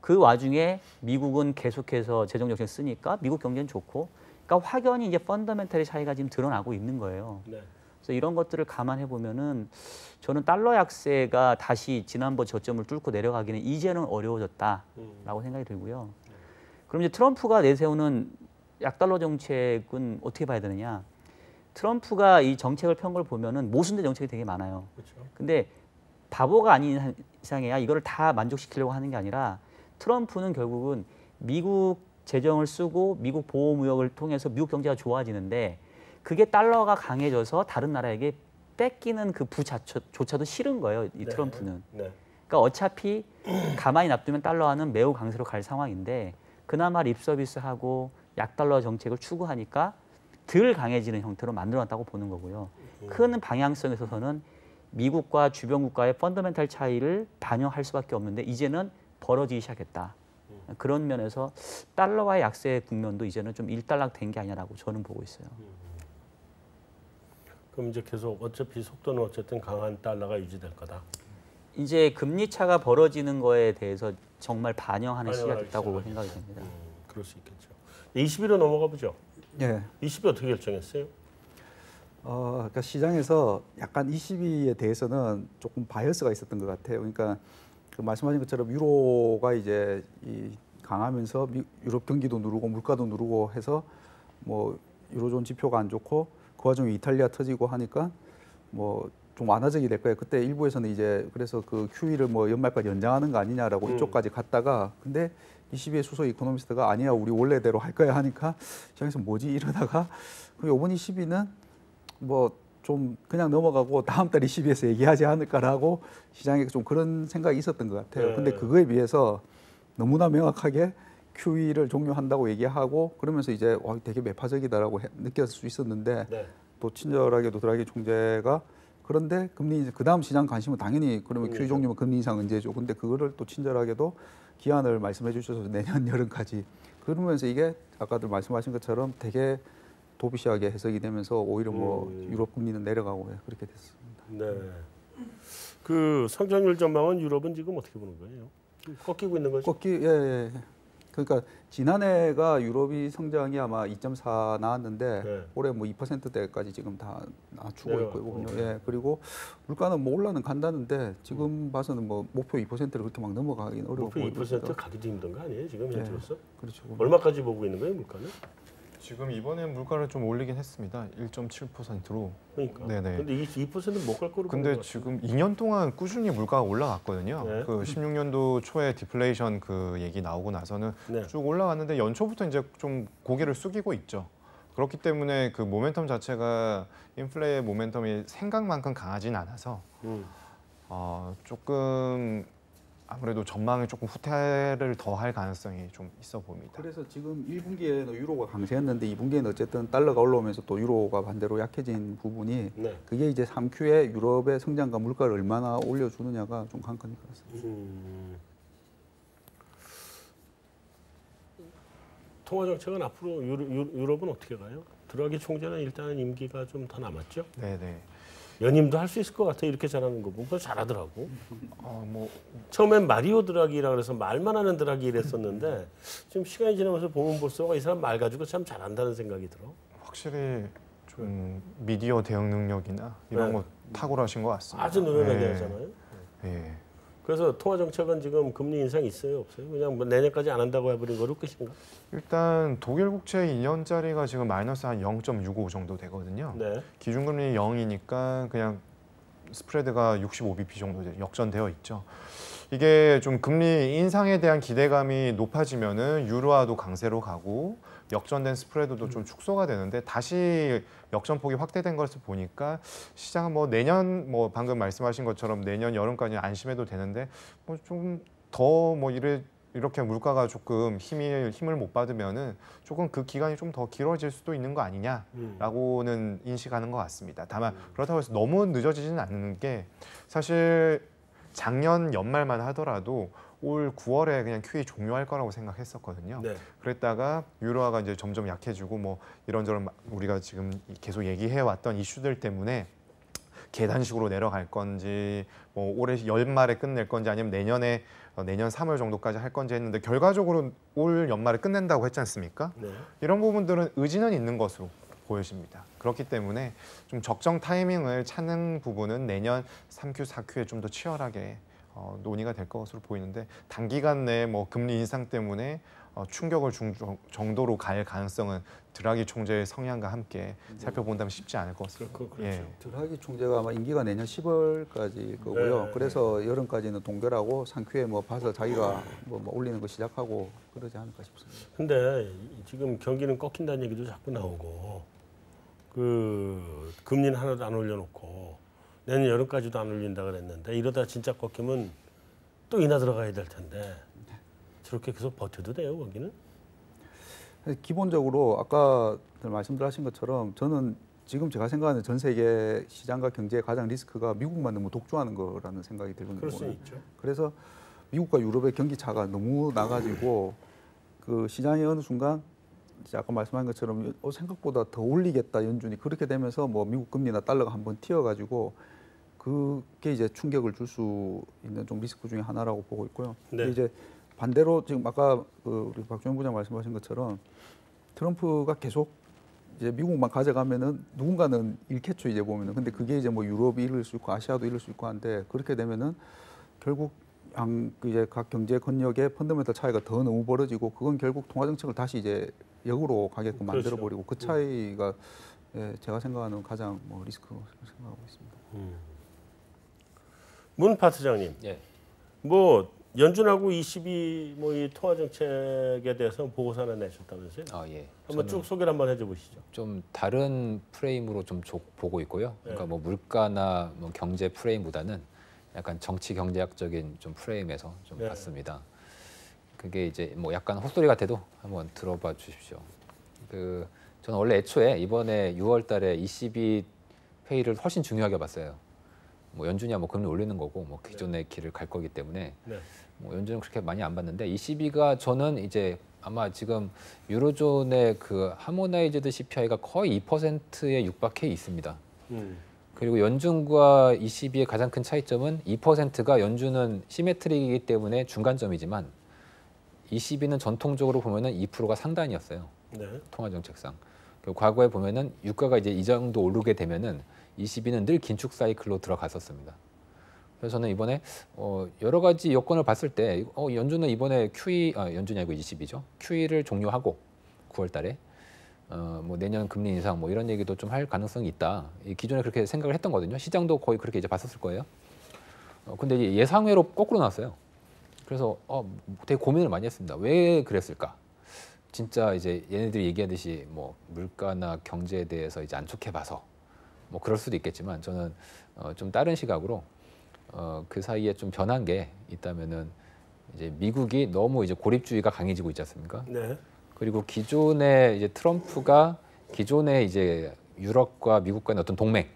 그 와중에 미국은 계속해서 재정 정책을 쓰니까 미국 경제는 좋고 그러니까 확연히 이제 펀더멘털의 차이가 지금 드러나고 있는 거예요. 네. 그래서 이런 것들을 감안해 보면은 저는 달러 약세가 다시 지난번 저점을 뚫고 내려가기는 이제는 어려워졌다라고 생각이 들고요. 그럼 이제 트럼프가 내세우는 약달러 정책은 어떻게 봐야 되느냐? 트럼프가 이 정책을 편 걸 보면은 모순된 정책이 되게 많아요. 그렇죠. 근데 바보가 아닌 이상해야 이거를 다 만족시키려고 하는 게 아니라 트럼프는 결국은 미국 재정을 쓰고 미국 보호무역을 통해서 미국 경제가 좋아지는데 그게 달러가 강해져서 다른 나라에게 뺏기는 그 부조차도 싫은 거예요. 이 네. 트럼프는. 네. 그러니까 어차피 가만히 놔두면 달러화는 매우 강세로 갈 상황인데 그나마 립 서비스하고 약달러 정책을 추구하니까 덜 강해지는 형태로 만들어놨다고 보는 거고요. 큰 방향성에 있어서는 미국과 주변 국가의 펀더멘탈 차이를 반영할 수밖에 없는데 이제는 벌어지기 시작했다. 그런 면에서 달러와의 약세 국면도 이제는 좀 일단락된 게 아니냐라고 저는 보고 있어요. 그럼 이제 계속 어차피 속도는 어쨌든 강한 달러가 유지될 거다. 이제 금리 차가 벌어지는 거에 대해서 정말 반영하는 시기가 됐다고 생각이 됩니다. 그럴 수 있겠죠. 20일로 넘어가 보죠. 예. 20일 어떻게 결정했어요? 그러니까 시장에서 약간 22에 대해서는 조금 바이어스가 있었던 것 같아요. 그러니까 그 말씀하신 것처럼 유로가 이제 강하면서 유럽 경기도 누르고 물가도 누르고 해서 뭐 유로존 지표가 안 좋고 그 와중에 이탈리아 터지고 하니까 뭐 좀 완화적이 될 거예요. 그때 일부에서는 이제 그래서 그 QE를 뭐 연말까지 연장하는 거 아니냐라고 이쪽까지 갔다가 근데 22의 수석 이코노미스트가 아니야 우리 원래대로 할 거야 하니까 시장에서 뭐지 이러다가 그리고 이번 22는 뭐 좀 그냥 넘어가고 다음 달 22에서 얘기하지 않을까라고 시장에 좀 그런 생각이 있었던 것 같아요. 근데 그거에 비해서 너무나 명확하게 QE를 종료한다고 얘기하고 그러면서 이제 와, 되게 매파적이다라고 느꼈을 수 있었는데 또 친절하게도 드라기 총재가 그런데 금리 그 다음 시장 관심은 당연히 그러면 QE 종료면 금리 인상 언제죠? 근데 그거를 또 친절하게도 기한을 말씀해 주셔서 내년 여름까지 그러면서 이게 아까들 말씀하신 것처럼 되게 도비시하게 해석이 되면서 오히려 뭐 유럽 금리는 내려가고 그렇게 됐습니다. 네. 그 성장률 전망은 유럽은 지금 어떻게 보는 거예요? 꺾이고 있는 거죠? 예. 그러니까 지난해가 유럽이 성장이 아마 2.4 나왔는데 올해 뭐 2%대까지 지금 다 낮추고 있고요. 예. 그리고 물가는 뭐 올라는 간다는데 지금 봐서는 뭐 목표 2%를 그렇게 막 넘어가기는 어려워 보여요. 목표 2% 가기도 힘든 거 아니에요? 지금 현재로서? 그렇죠. 얼마까지 보고 있는 거예요, 물가는? 지금 이번에 물가를 좀 올리긴 했습니다. 1.7%로. 그러니까. 네네. 근데 2%는 못 갈 거로. 근데 지금 2년 동안 꾸준히 물가가 올라갔거든요. 네. 그 16년도 초에 디플레이션 그 얘기 나오고 나서는 쭉 올라갔는데 연초부터 이제 좀 고개를 숙이고 있죠. 그렇기 때문에 그 모멘텀 자체가 인플레의 모멘텀이 생각만큼 강하진 않아서 조금 아무래도 전망에 조금 후퇴를 더 할 가능성이 좀 있어 보입니다. 그래서 지금 1분기에는 유로가 강세였는데 2분기에는 어쨌든 달러가 올라오면서 또 유로가 반대로 약해진 부분이 그게 이제 3Q에 유럽의 성장과 물가를 얼마나 올려주느냐가 좀 관건일 것 같습니다. 통화정책은 앞으로 유럽은 어떻게 가요? 드라기 총재는 일단은 임기가 좀 더 남았죠? 네네. 연임도 할 수 있을 것 같아. 이렇게 잘하는 거 보면 잘하더라고. 처음엔 마리오 드라기라 그래서 말만 하는 드라기 이랬었는데 지금 시간이 지나면서 보면 볼수록 이 사람 말 가지고 참 잘한다는 생각이 들어. 확실히 좀 미디어 대응 능력이나 이런 거 탁월하신 것 같습니다. 아주 노련하게 하잖아요. 네. 그래서 통화 정책은 지금 금리 인상 있어요, 없어요? 그냥 뭐 내년까지 안 한다고 해버린 거로 끝인가? 일단 독일 국채 2년짜리가 지금 마이너스 한 0.65 정도 되거든요. 기준금리 0이니까 그냥 스프레드가 65bp 정도 역전되어 있죠. 이게 좀 금리 인상에 대한 기대감이 높아지면은 유로화도 강세로 가고 역전된 스프레드도 좀 축소가 되는데 다시 역전폭이 확대된 것을 보니까 시장은 뭐 내년 뭐 방금 말씀하신 것처럼 내년 여름까지 안심해도 되는데 뭐 좀 더 뭐 이렇게 물가가 조금 힘을 못 받으면은 조금 그 기간이 좀 더 길어질 수도 있는 거 아니냐라고는 인식하는 것 같습니다. 다만 그렇다고 해서 너무 늦어지지는 않는 게 사실 작년 연말만 하더라도 올 9월에 그냥 QE 종료할 거라고 생각했었거든요. 그랬다가 유로화가 이제 점점 약해지고 뭐 이런저런 우리가 지금 계속 얘기해 왔던 이슈들 때문에 계단식으로 내려갈 건지 뭐 올해 연말에 끝낼 건지 아니면 내년 3월 정도까지 할 건지 했는데 결과적으로 올 연말에 끝낸다고 했지 않습니까? 이런 부분들은 의지는 있는 것으로 보여집니다. 그렇기 때문에 좀 적정 타이밍을 찾는 부분은 내년 3Q, 4Q에 좀 더 치열하게 논의가 될 것으로 보이는데 단기간 내에 뭐 금리 인상 때문에 충격을 줄 정도로 갈 가능성은 드라기 총재의 성향과 함께 살펴본다면 쉽지 않을 것으로. 그렇죠. 예. 드라기 총재가 아마 임기가 내년 10월까지일 거고요. 그래서 여름까지는 동결하고 3Q에 뭐 봐서 자기가 뭐 올리는 거 시작하고 그러지 않을까 싶습니다. 근데 지금 경기는 꺾인다는 얘기도 자꾸 나오고 그 금리는 하나도 안 올려놓고 내년 여름까지도 안 올린다 그랬는데 이러다 진짜 꺾이면 또 인하 들어가야 될 텐데 저렇게 계속 버텨도 돼요, 거기는? 기본적으로 아까 말씀하신 것처럼 저는 지금 제가 생각하는 전 세계 시장과 경제의 가장 리스크가 미국만 너무 독주하는 거라는 생각이 들거든요. 그럴 수 있죠. 그래서 미국과 유럽의 경기 차가 너무 나가지고 그 시장이 어느 순간 이제 아까 말씀한 것처럼 생각보다 더 올리겠다 연준이 그렇게 되면서 뭐 미국 금리나 달러가 한번 튀어가지고 그게 이제 충격을 줄 수 있는 좀 리스크 중에 하나라고 보고 있고요. 네. 이제 반대로 지금 아까 우리 박주영 부장 말씀하신 것처럼 트럼프가 계속 이제 미국만 가져가면은 누군가는 잃겠죠 이제 보면은. 근데 그게 이제 뭐 유럽이 잃을 수 있고 아시아도 잃을 수 있고 한데 그렇게 되면은 결국 이제 각 경제 권역의 펀더멘털 차이가 더 너무 벌어지고 그건 결국 통화 정책을 다시 이제 역으로 가게끔 만들어 버리고 그 차이가 예, 제가 생각하는 가장 뭐 리스크로 생각하고 있습니다. 문 파트장님, 예. 뭐 연준하고 ECB 뭐 이 통화 정책에 대해서 보고서 하나 내셨다면서요? 예. 한번 쭉 소개를 한번 해줘 보시죠. 좀 다른 프레임으로 좀 보고 있고요. 그러니까 뭐 물가나 뭐 경제 프레임보다는 약간 정치 경제학적인 좀 프레임에서 좀 봤습니다. 그게 이제 뭐 약간 헛소리 같아도 한번 들어봐 주십시오. 저는 원래 애초에 이번에 6월달에 ECB 회의를 훨씬 중요하게 봤어요. 뭐 연준이야 뭐 금리 올리는 거고 뭐 기존의 길을 갈 거기 때문에 뭐 연준은 그렇게 많이 안 봤는데 ECB가 저는 이제 아마 지금 유로존의 그 하모나이즈드 CPI가 거의 2%에 육박해 있습니다. 그리고 연준과 ECB의 가장 큰 차이점은 2%가 연준은 시메트릭이기 때문에 중간점이지만 ECB는 전통적으로 보면은 2%가 상단이었어요. 통화 정책상. 과거에 보면은 유가가 이제 이 정도 오르게 되면은 ECB는 늘 긴축 사이클로 들어갔었습니다. 그래서 저는 이번에 여러 가지 여건을 봤을 때 연준은 이번에 연준이 아니고 ECB죠. QE를 종료하고 9월달에 뭐 내년 금리 인상 뭐 이런 얘기도 좀 할 가능성이 있다. 기존에 그렇게 생각을 했던 거거든요. 시장도 거의 그렇게 이제 봤었을 거예요. 근데 이제 예상외로 거꾸로 나왔어요. 그래서 되게 고민을 많이 했습니다. 왜 그랬을까? 진짜 이제 얘네들이 얘기하듯이 뭐 물가나 경제에 대해서 이제 안 좋게 봐서 뭐 그럴 수도 있겠지만 저는 좀 다른 시각으로 그 사이에 좀 변한 게 있다면은 이제 미국이 너무 이제 고립주의가 강해지고 있지 않습니까? 그리고 기존에 이제 트럼프가 기존에 이제 유럽과 미국 간의 어떤 동맹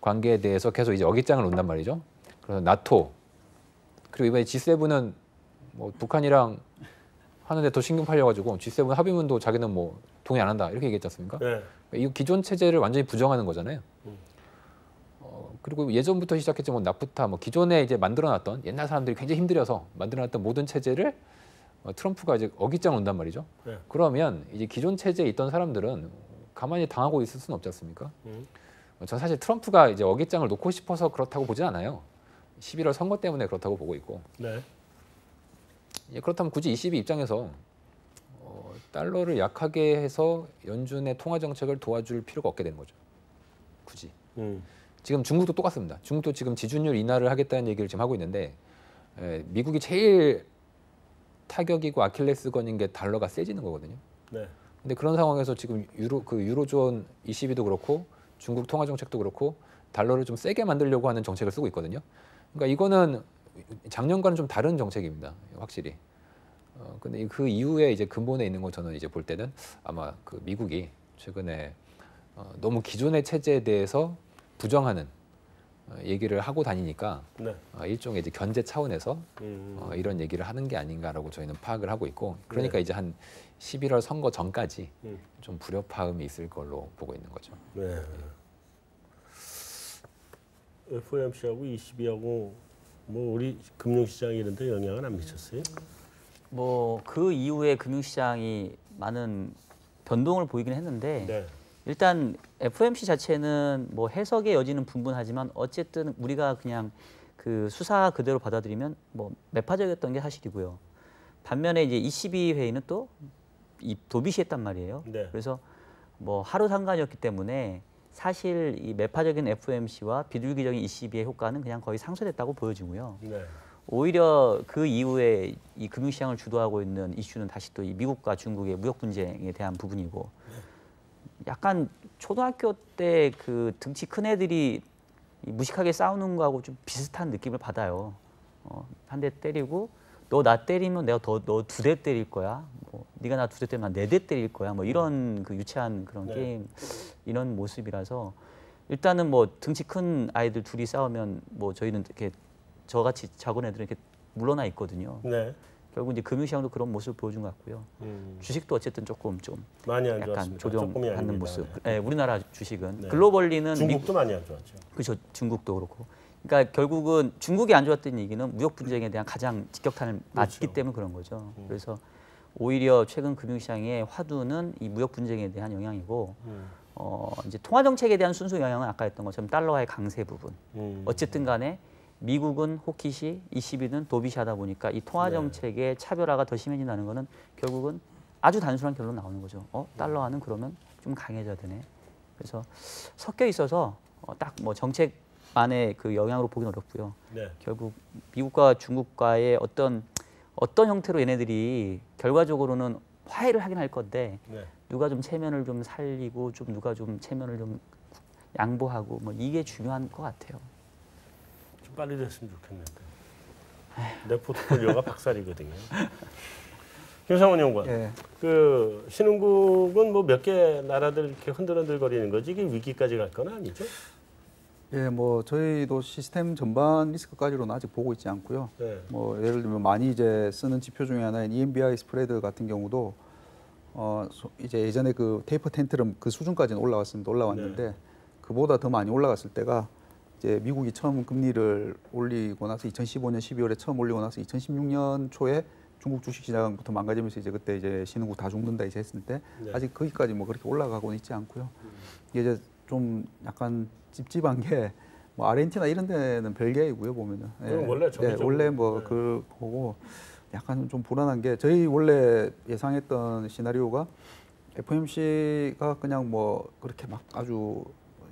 관계에 대해서 계속 이제 어깃장을 놓는단 말이죠. 그래서 나토 그리고 이번에 G7은 뭐 북한이랑 하는데 더 신경 팔려가지고 G7 합의문도 자기는 뭐 동의 안 한다 이렇게 얘기했지 않습니까? 이 기존 체제를 완전히 부정하는 거잖아요. 그리고 예전부터 시작했지만 나프타 뭐 기존에 이제 만들어놨던 옛날 사람들이 굉장히 힘들어서 만들어놨던 모든 체제를 트럼프가 이제 어깃장을 놓는단 말이죠. 그러면 이제 기존 체제에 있던 사람들은 가만히 당하고 있을 수는 없지 않습니까? 저는 사실 트럼프가 이제 어깃장을 놓고 싶어서 그렇다고 보진 않아요. 11월 선거 때문에 그렇다고 보고 있고. 그렇다면 굳이 ECB 입장에서 달러를 약하게 해서 연준의 통화 정책을 도와줄 필요가 없게 되는 거죠. 굳이. 지금 중국도 똑같습니다. 중국도 지금 지준율 인하를 하겠다는 얘기를 지금 하고 있는데 미국이 제일 타격이고 아킬레스건인 게 달러가 세지는 거거든요. 근데 그런 상황에서 지금 유로존 ECB도 그렇고 중국 통화 정책도 그렇고 달러를 좀 세게 만들려고 하는 정책을 쓰고 있거든요. 그러니까 이거는 작년과는 좀 다른 정책입니다. 확실히. 근데 그 이후에 이제 근본에 있는 거 저는 이제 볼 때는 아마 그 미국이 최근에 너무 기존의 체제에 대해서 부정하는 얘기를 하고 다니니까 일종의 이제 견제 차원에서 이런 얘기를 하는 게 아닌가라고 저희는 파악을 하고 있고 그러니까 이제 한 11월 선거 전까지 좀 불협화음이 있을 걸로 보고 있는 거죠. FOMC하고 ECB하고 뭐 우리 금융시장 이런 데 영향은 안 미쳤어요? 뭐 그 이후에 금융시장이 많은 변동을 보이긴 했는데 일단 FOMC 자체는 뭐 해석의 여지는 분분하지만 어쨌든 우리가 그냥 그 수사 그대로 받아들이면 뭐 매파적이었던 게 사실이고요. 반면에 이제 ECB 회의는 또 도비시했단 말이에요. 그래서 뭐 하루 상관이었기 때문에 사실 이 매파적인 FOMC와 비둘기적인 ECB의 효과는 그냥 거의 상쇄됐다고 보여지고요. 오히려 그 이후에 이 금융시장을 주도하고 있는 이슈는 다시 또 이 미국과 중국의 무역 분쟁에 대한 부분이고 약간 초등학교 때 그 등치 큰 애들이 무식하게 싸우는 거하고 좀 비슷한 느낌을 받아요. 한 대 때리고 너 나 때리면 내가 너 2대 때릴 거야. 뭐 네가 나 2대 때리면 난 4대 때릴 거야. 뭐 이런 그 유치한 그런 게임 이런 모습이라서 일단은 뭐 등치 큰 아이들 둘이 싸우면 뭐 저희는 이렇게 저같이 작은 애들은 이렇게 물러나 있거든요. 네. 결국 이제 금융시장도 그런 모습을 보여준 것 같고요. 주식도 어쨌든 조금 좀 많이 안 약간 조정하는 모습. 네. 네, 우리나라 주식은 네. 글로벌리는 중국도 많이 안 좋았죠. 그렇죠. 중국도 그렇고. 그러니까 결국은 중국이 안 좋았던 얘기는 무역 분쟁에 대한 가장 직격탄을 맞기 그렇죠. 때문에 그런 거죠. 그래서 오히려 최근 금융시장의 화두는 이 무역 분쟁에 대한 영향이고 이제 통화 정책에 대한 순수 영향은 아까 했던 것처럼 달러와의 강세 부분. 어쨌든 간에 미국은 호킷이, ECB는 도빗이 하다 보니까 이 통화 정책의 차별화가 더 심해진다는 거는 결국은 아주 단순한 결론 나오는 거죠. 달러화는 그러면 좀 강해져야 되네. 그래서 섞여 있어서 딱 뭐 정책만의 그 영향으로 보기는 어렵고요. 네. 결국 미국과 중국과의 어떤 형태로 얘네들이 결과적으로는 화해를 하긴 할 건데 네. 누가 좀 체면을 좀 살리고 좀 누가 좀 체면을 좀 양보하고 뭐 이게 중요한 것 같아요. 좀 빨리 됐으면 좋겠는데. 내 포트폴리오가 박살이거든요. 김상원 연구원, 예. 그 신흥국은 뭐 몇 개 나라들 이렇게 흔들흔들거리는 거지 이게 위기까지 갈 건 아니죠? 예, 뭐 저희도 시스템 전반 리스크까지로는 아직 보고 있지 않고요. 네. 뭐 예를 들면 많이 이제 쓰는 지표 중에 하나인 EMBI 스프레드 같은 경우도 이제 예전에 그 테이퍼 텐트럼 그 수준까지는 올라왔는데 네. 그보다 더 많이 올라갔을 때가 이제 미국이 처음 금리를 올리고 나서 2015년 12월에 처음 올리고 나서 2016년 초에 중국 주식시장부터 망가지면서 이제 그때 이제 신흥국 다 죽는다 이제 했을 때 네. 아직 거기까지 뭐 그렇게 올라가고는 있지 않고요. 이제 좀 약간 찝찝한 게 뭐 아르헨티나 이런 데는 별개이고요 보면은. 예. 원래 원래 뭐 그 보고 약간 좀 불안한 게 저희 원래 예상했던 시나리오가 FOMC가 그냥 뭐 그렇게 막 아주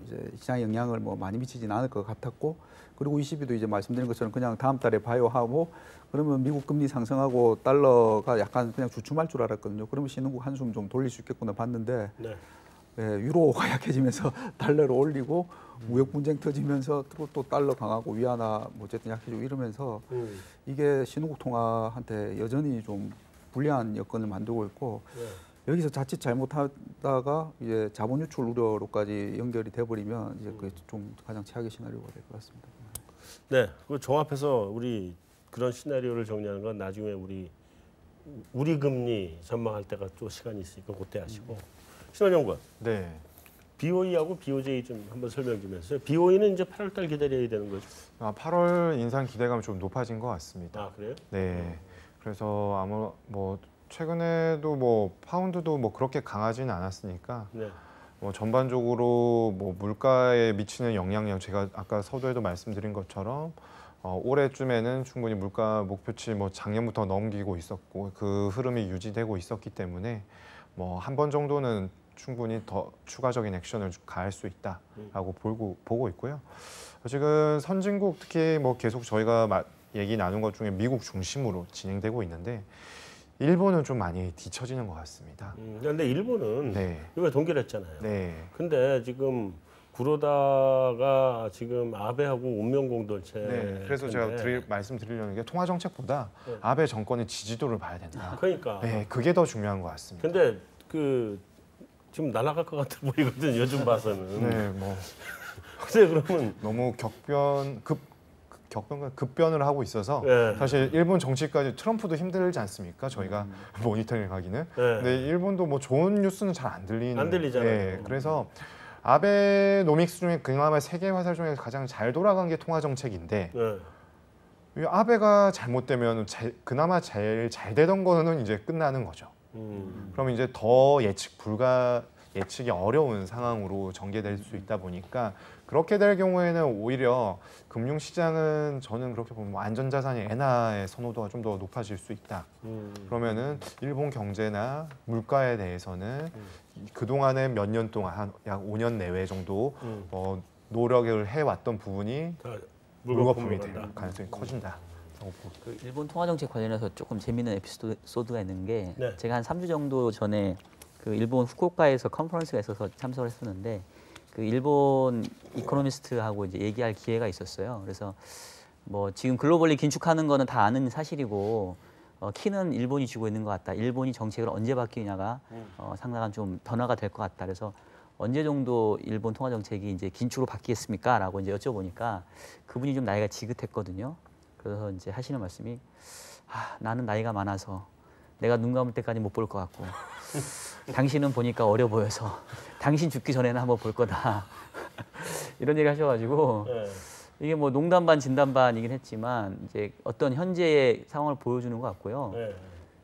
이제 시장 영향을 뭐 많이 미치진 않을 것 같았고 그리고 ECB도 이제 말씀드린 것처럼 그냥 다음 달에 봐요 하고 그러면 미국 금리 상승하고 달러가 약간 그냥 주춤할 줄 알았거든요. 그러면 신흥국 한숨 좀 돌릴 수 있겠구나 봤는데 네. 예, 유로가 약해지면서 달러를 올리고 무역 분쟁 터지면서 또 달러 강하고 위안화 뭐 어쨌든 약해지고 이러면서 이게 신흥국 통화한테 여전히 좀 불리한 여건을 만들고 있고 여기서 자칫 잘못하다가 이제 자본 유출 우려로까지 연결이 돼버리면 이제 그게 좀 가장 최악의 시나리오가 될 것 같습니다. 네, 그 종합해서 우리 그런 시나리오를 정리하는 건 나중에 우리 금리 전망할 때가 또 시간이 있으니까 그때 하시고. 신원연구원. 네. BOE하고 BOJ 좀 한번 설명 좀 해주세요. BOE는 이제 8월달 기다려야 되는 거죠? 8월 인상 기대감이 좀 높아진 것 같습니다. 아 그래요? 네. 그래서 아무 뭐 최근에도 뭐 파운드도 뭐 그렇게 강하지는 않았으니까 네. 뭐 전반적으로 뭐 물가에 미치는 영향력 제가 아까 서두에도 말씀드린 것처럼 올해쯤에는 충분히 물가 목표치 뭐 작년부터 넘기고 있었고 그 흐름이 유지되고 있었기 때문에 뭐 한 번 정도는 충분히 더 추가적인 액션을 가할 수 있다라고 보고 있고요. 지금 선진국 특히 뭐 계속 저희가 얘기 나눈 것 중에 미국 중심으로 진행되고 있는데 일본은 좀 많이 뒤처지는 것 같습니다. 그런데 일본은 네. 이번에 동결했잖아요. 네. 근데 지금 구로다가 지금 아베하고 운명공동체. 네. 그래서 제가 말씀드리려는 게 통화 정책보다 네. 아베 정권의 지지도를 봐야 된다. 그러니까. 네, 그게 더 중요한 것 같습니다. 근데 그 지금 날아갈 것 같아 보이거든 요즘 봐서는. 네, 뭐. 근데 그러면 너무 급변을 하고 있어서 네. 사실 일본 정치까지 트럼프도 힘들지 않습니까? 저희가 모니터링 하기는. 네. 근데 일본도 뭐 좋은 뉴스는 잘 안 들리잖아요. 네, 그래서 아베노믹스 중에 그나마 세계 화살 중에서 가장 잘 돌아간 게 통화 정책인데 네. 아베가 잘못되면 그나마 제일 잘 되던 거는 이제 끝나는 거죠. 그럼 이제 더 예측이 어려운 상황으로 전개될 수 있다 보니까 그렇게 될 경우에는 오히려 금융시장은 저는 그렇게 보면 안전자산인 엔화의 선호도가 좀 더 높아질 수 있다. 그러면은 일본 경제나 물가에 대해서는 그동안에 몇 년 동안 약 5년 내외 정도 노력을 해왔던 부분이 물거품이 될 가능성이 커진다. 그 일본 통화 정책 관련해서 조금 재미있는 에피소드가 있는 게 네. 제가 한 3주 정도 전에 그 일본 후쿠오카에서 컨퍼런스가 있어서 참석을 했었는데 그 일본 이코노미스트하고 이제 얘기할 기회가 있었어요. 그래서 뭐 지금 글로벌리 긴축하는 거는 다 아는 사실이고 키는 일본이 쥐고 있는 것 같다. 일본이 정책을 언제 바뀌느냐가 상당한 좀 변화가 될 것 같다. 그래서 언제 정도 일본 통화 정책이 이제 긴축으로 바뀌겠습니까? 라고 이제 여쭤보니까 그분이 좀 나이가 지긋했거든요. 그래서 이제 하시는 말씀이 나는 나이가 많아서 내가 눈 감을 때까지 못 볼 것 같고 당신은 보니까 어려 보여서 당신 죽기 전에는 한번 볼 거다. 이런 얘기 하셔가지고 이게 뭐 농담 반 진담 반이긴 했지만 이제 어떤 현재의 상황을 보여주는 것 같고요.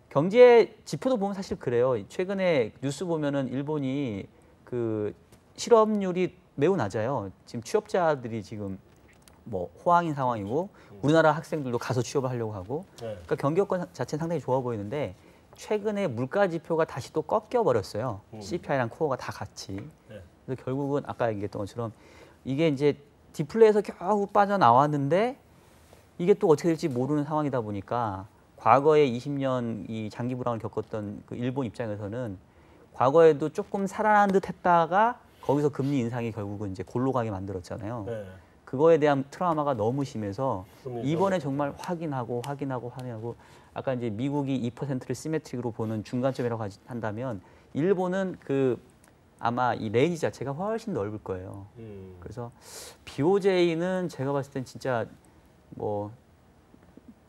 경제 지표도 보면 사실 그래요. 최근에 뉴스 보면은 일본이 그 실업률이 매우 낮아요. 지금 취업자들이 지금 뭐 호황인 상황이고 우리나라 학생들도 가서 취업을 하려고 하고 그러니까 경기 여건 자체는 상당히 좋아 보이는데 최근에 물가 지표가 다시 또 꺾여 버렸어요. CPI랑 코어가 다 같이. 그래서 결국은 아까 얘기했던 것처럼 이게 이제 디플레에서 겨우 빠져나왔는데 이게 또 어떻게 될지 모르는 상황이다 보니까 과거에 20년 이 장기 불황을 겪었던 그 일본 입장에서는 과거에도 조금 살아난 듯 했다가 거기서 금리 인상이 결국은 이제 골로 가게 만들었잖아요. 그거에 대한 트라우마가 너무 심해서 이번에 정말 확인하고 아까 이제 미국이 2%를 시메트릭으로 보는 중간점이라고 한다면 일본은 그 아마 이 레인지 자체가 훨씬 넓을 거예요. 그래서 BOJ는 제가 봤을 땐 진짜 뭐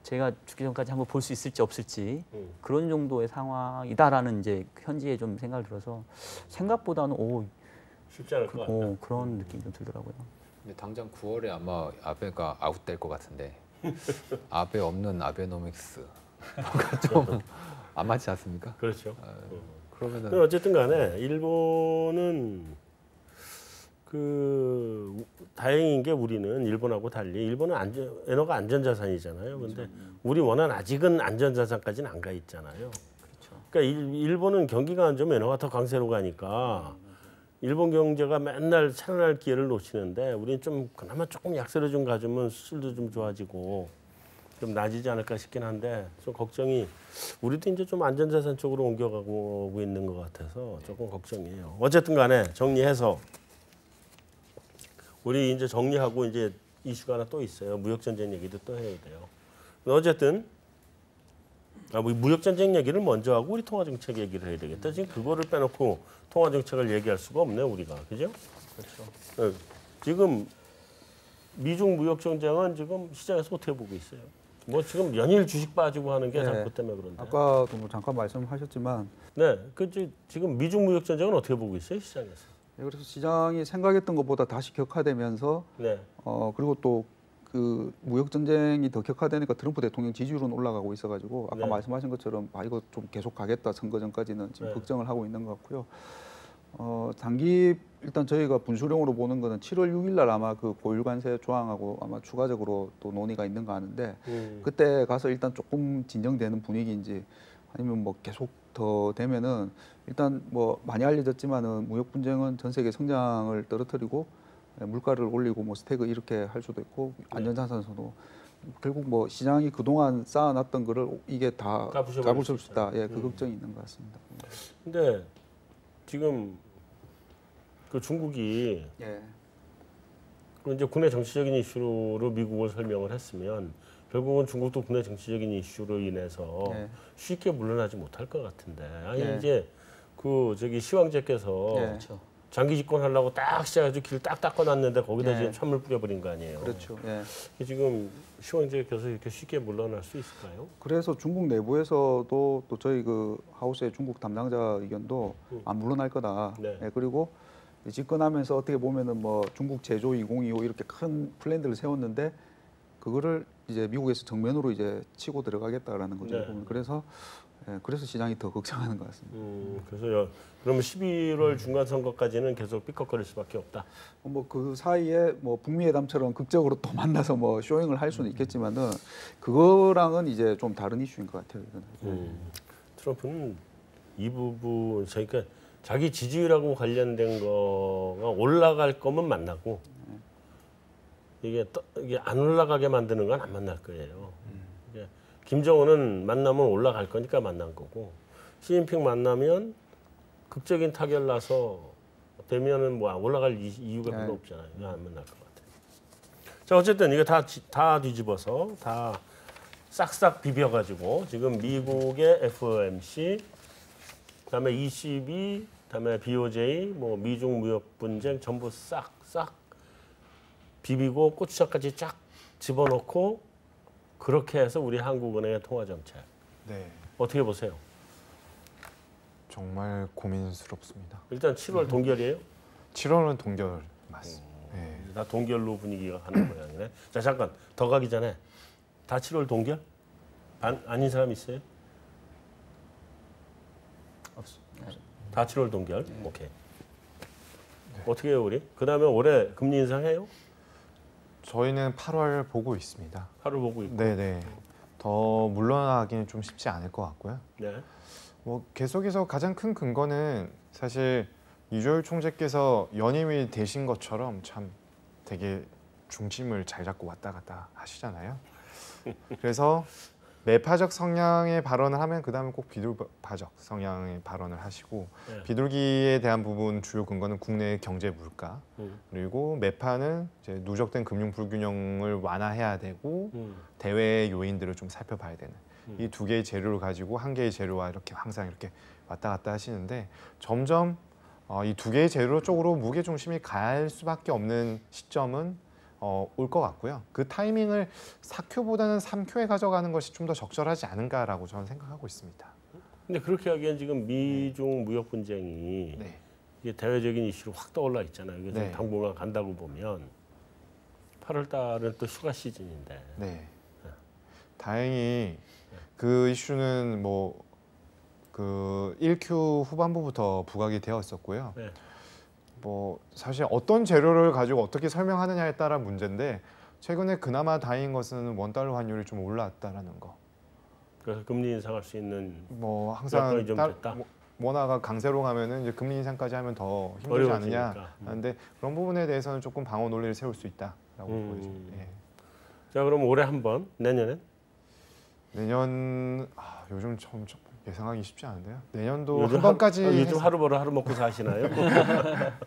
제가 죽기 전까지 한번 볼 수 있을지 없을지 그런 정도의 상황이다라는 이제 현지에 좀 생각을 들어서 생각보다는 쉽지 않을 것 같다. 그런 느낌이 좀 들더라고요. 근데 당장 9월에 아마 아베가 아웃될 것 같은데 아베 없는 아베노믹스 뭔가 좀 안 맞지 않습니까? 그렇죠. 그러면은 어쨌든 간에 일본은 그 다행인 게 우리는 일본하고 달리 일본은 엔화가 안전자산이잖아요. 근데 우리 원화는 아직은 안전자산까지는 안 가 있잖아요. 그러니까 일본은 경기가 안 좋으면 엔화가 더 강세로 가니까 일본 경제가 맨날 살아날 기회를 놓치는데 우리는 좀 그나마 조금 약세를 좀 가지면 수출도 좀 좋아지고 좀 나아지지 않을까 싶긴 한데 좀 걱정이 우리도 이제 좀 안전자산 쪽으로 옮겨가고 있는 것 같아서 조금 걱정이에요. 어쨌든 간에 정리해서 우리 이제 정리하고 이제 이슈가 하나 또 있어요. 무역전쟁 얘기도 또 해야 돼요. 어쨌든 무역전쟁 얘기를 먼저 하고 우리 통화정책 얘기를 해야 되겠다. 지금 그거를 빼놓고 통화정책을 얘기할 수가 없네요. 우리가. 그죠? 그렇죠. 지금 미중 무역전쟁은 지금 시장에서 어떻게 보고 있어요? 뭐 지금 연일 주식 빠지고 하는 게 장고 때문에 그런데. 아까도 뭐 잠깐 말씀하셨지만 네, 지금 미중 무역전쟁은 어떻게 보고 있어요? 시장에서? 네, 그래서 시장이 생각했던 것보다 다시 격화되면서 그리고 또 그 무역 전쟁이 더 격화되니까 트럼프 대통령 지지율은 올라가고 있어가지고 아까 말씀하신 것처럼 이거 좀 계속 가겠다 선거 전까지는 지금 걱정을 하고 있는 것 같고요. 단기 일단 저희가 분수령으로 보는 거는 7월 6일 날 아마 그 고율 관세 조항하고 아마 추가적으로 또 논의가 있는 거 아는데 그때 가서 일단 조금 진정되는 분위기인지 아니면 뭐 계속 더 되면은 일단 뭐 많이 알려졌지만은 무역 분쟁은 전 세계 성장을 떨어뜨리고 물가를 올리고 뭐 스태그 이렇게 할 수도 있고 안전자산선도 결국 뭐 시장이 그동안 쌓아놨던 거를 이게 다 잡을 수 있다. 그 걱정이 있는 것 같습니다. 근데 지금 그 중국이 그 이제 국내 정치적인 이슈로 미국을 설명을 했으면 결국은 중국도 국내 정치적인 이슈로 인해서 쉽게 물러나지 못할 것 같은데 이제 그 시황제께서 장기 집권하려고 딱 시작해서 길 딱 닦아놨는데 거기다 지금 찬물 뿌려버린 거 아니에요. 그렇죠. 지금 시황제께서 이렇게 쉽게 물러날 수 있을까요? 그래서 중국 내부에서도 또 저희 그 하우스의 중국 담당자 의견도 안 물러날 거다. 그리고 집권하면서 어떻게 보면은 뭐 중국 제조 2025 이렇게 큰 플랜들을 세웠는데 그거를 이제 미국에서 정면으로 이제 치고 들어가겠다라는 거죠. 그래서 시장이 더 걱정하는 것 같습니다. 그래서 그러면 11월 중간 선거까지는 계속 삐걱거릴 수밖에 없다. 뭐 그 사이에 뭐 북미 회담처럼 극적으로 또 만나서 뭐 쇼잉을 할 수는 있겠지만은 그거랑은 이제 좀 다른 이슈인 것 같아요. 트럼프는 이 부분 그러니까 자기 지지율하고 관련된 거가 올라갈 거면 만나고 이게 안 올라가게 만드는 건 안 만날 거예요. 김정은은 만나면 올라갈 거니까 만난 거고 시진핑 만나면 극적인 타결 나서 되면은 뭐 올라갈 이유가 별로 없잖아요. 안 만날 것 같아요. 자, 어쨌든 이거 다 뒤집어서 다 싹싹 비벼가지고 지금 미국의 FOMC, 그다음에 ECB, 그다음에 BOJ, 뭐 미중 무역 분쟁 전부 싹싹 비비고 고추장까지 쫙 집어넣고 그렇게 해서 우리 한국은행의 통화 정책. 네. 어떻게 보세요? 정말 고민스럽습니다. 일단 7월 동결이에요? 7월은 동결 맞습니다. 네. 다 동결로 분위기가 가는 모양이네. 자, 잠깐 더 가기 전에 다 7월 동결? 아닌 사람 있어요? 없습니다. 다 7월 동결. 오케이. 어떻게 해요 우리? 그다음에 올해 금리 인상해요? 저희는 8월 보고 있습니다. 8월 보고 있고. 네네. 더 물러나기는 좀 쉽지 않을 것 같고요. 네. 뭐 계속해서 가장 큰 근거는 사실 이주열 총재께서 연임이 되신 것처럼 참 되게 중심을 잘 잡고 왔다 갔다 하시잖아요. 그래서 매파적 성향의 발언을 하면 그다음에 꼭 비둘파적 성향의 발언을 하시고 네. 비둘기에 대한 부분 주요 근거는 국내 경제 물가 그리고 매파는 이제 누적된 금융 불균형을 완화해야 되고 대외 요인들을 좀 살펴봐야 되는 이 두 개의 재료를 가지고 한 개의 재료와 이렇게 항상 이렇게 왔다 갔다 하시는데 점점 이 두 개의 재료 쪽으로 무게 중심이 갈 수밖에 없는 시점은 올 것 같고요. 그 타이밍을 4Q보다는 3Q에 가져가는 것이 좀 더 적절하지 않은가라고 저는 생각하고 있습니다. 근데 그렇게 하기엔 지금 미중 무역 분쟁이 네. 이게 대외적인 이슈로 확 떠올라 있잖아요. 이게 네. 당분간 간다고 보면 8월 달은 또 휴가 시즌인데. 네. 다행히 그 이슈는 뭐 그 1Q 후반부부터 부각이 되었었고요. 네. 뭐 사실 어떤 재료를 가지고 어떻게 설명하느냐에 따라 문제인데 최근에 그나마 다행인 것은 원달러 환율이 좀 올랐다라는 거. 그래서 금리 인상할 수 있는 뭐 항상 여건이 좀 됐다. 원화가 강세로 가면은 이제 금리 인상까지 하면 더 힘들지 어려워지니까. 않느냐. 하는데 그런 부분에 대해서는 조금 방어 논리를 세울 수 있다라고 보여집니다. 예. 자, 그럼 올해 한 번, 내년엔? 내년 요즘 좀 예상하기 쉽지 않은데요. 내년도 요즘 한 번까지 요즘 하루 벌어 하루 먹고 사시나요?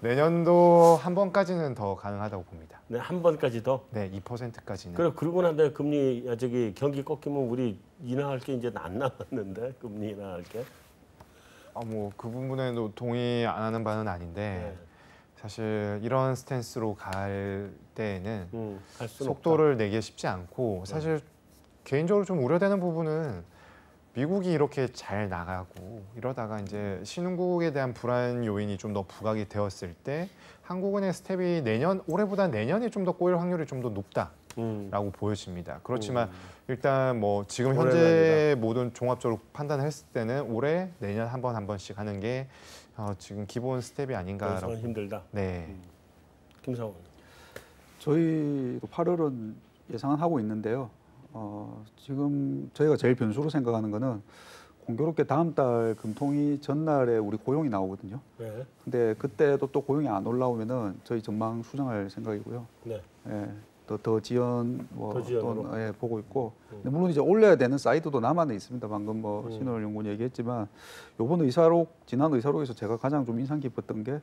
내년도 한 번까지는 더 가능하다고 봅니다. 네, 한 번까지 더. 네, 2%까지는. 그래 그러고 난데 금리 경기 꺾이면 우리 인하할 게 이제 안 남았는데 금리 인하할 게. 뭐 그 부분에도 동의 안 하는 바는 아닌데 네. 사실 이런 스탠스로 갈 때에는 갈 수는 속도를 없다. 내기 쉽지 않고 사실 개인적으로 좀 우려되는 부분은 미국이 이렇게 잘 나가고 이러다가 이제 신흥국에 대한 불안 요인이 좀 더 부각이 되었을 때 한국은행 스텝이 올해보다 내년에 좀 더 꼬일 확률이 좀 더 높다라고 보여집니다. 그렇지만 일단 뭐 지금 현재 모든 종합적으로 판단했을 때는 올해 내년 한 번씩 하는 게 지금 기본 스텝이 아닌가라고. 그래서 힘들다. 네. 김상훈. 저희도 8월은 예상은 하고 있는데요. 지금 저희가 제일 변수로 생각하는 거는 공교롭게 다음 달 금통위 전날에 우리 고용이 나오거든요. 네. 근데 그때도 또 고용이 안 올라오면은 저희 전망 수정할 생각이고요. 네. 예, 더 지연 더 지연으로? 또 보고 있고. 근데 물론 이제 올려야 되는 사이드도 남아는 있습니다. 방금 뭐 신월 연구원 얘기했지만 요번 지난 의사록에서 제가 가장 좀 인상 깊었던 게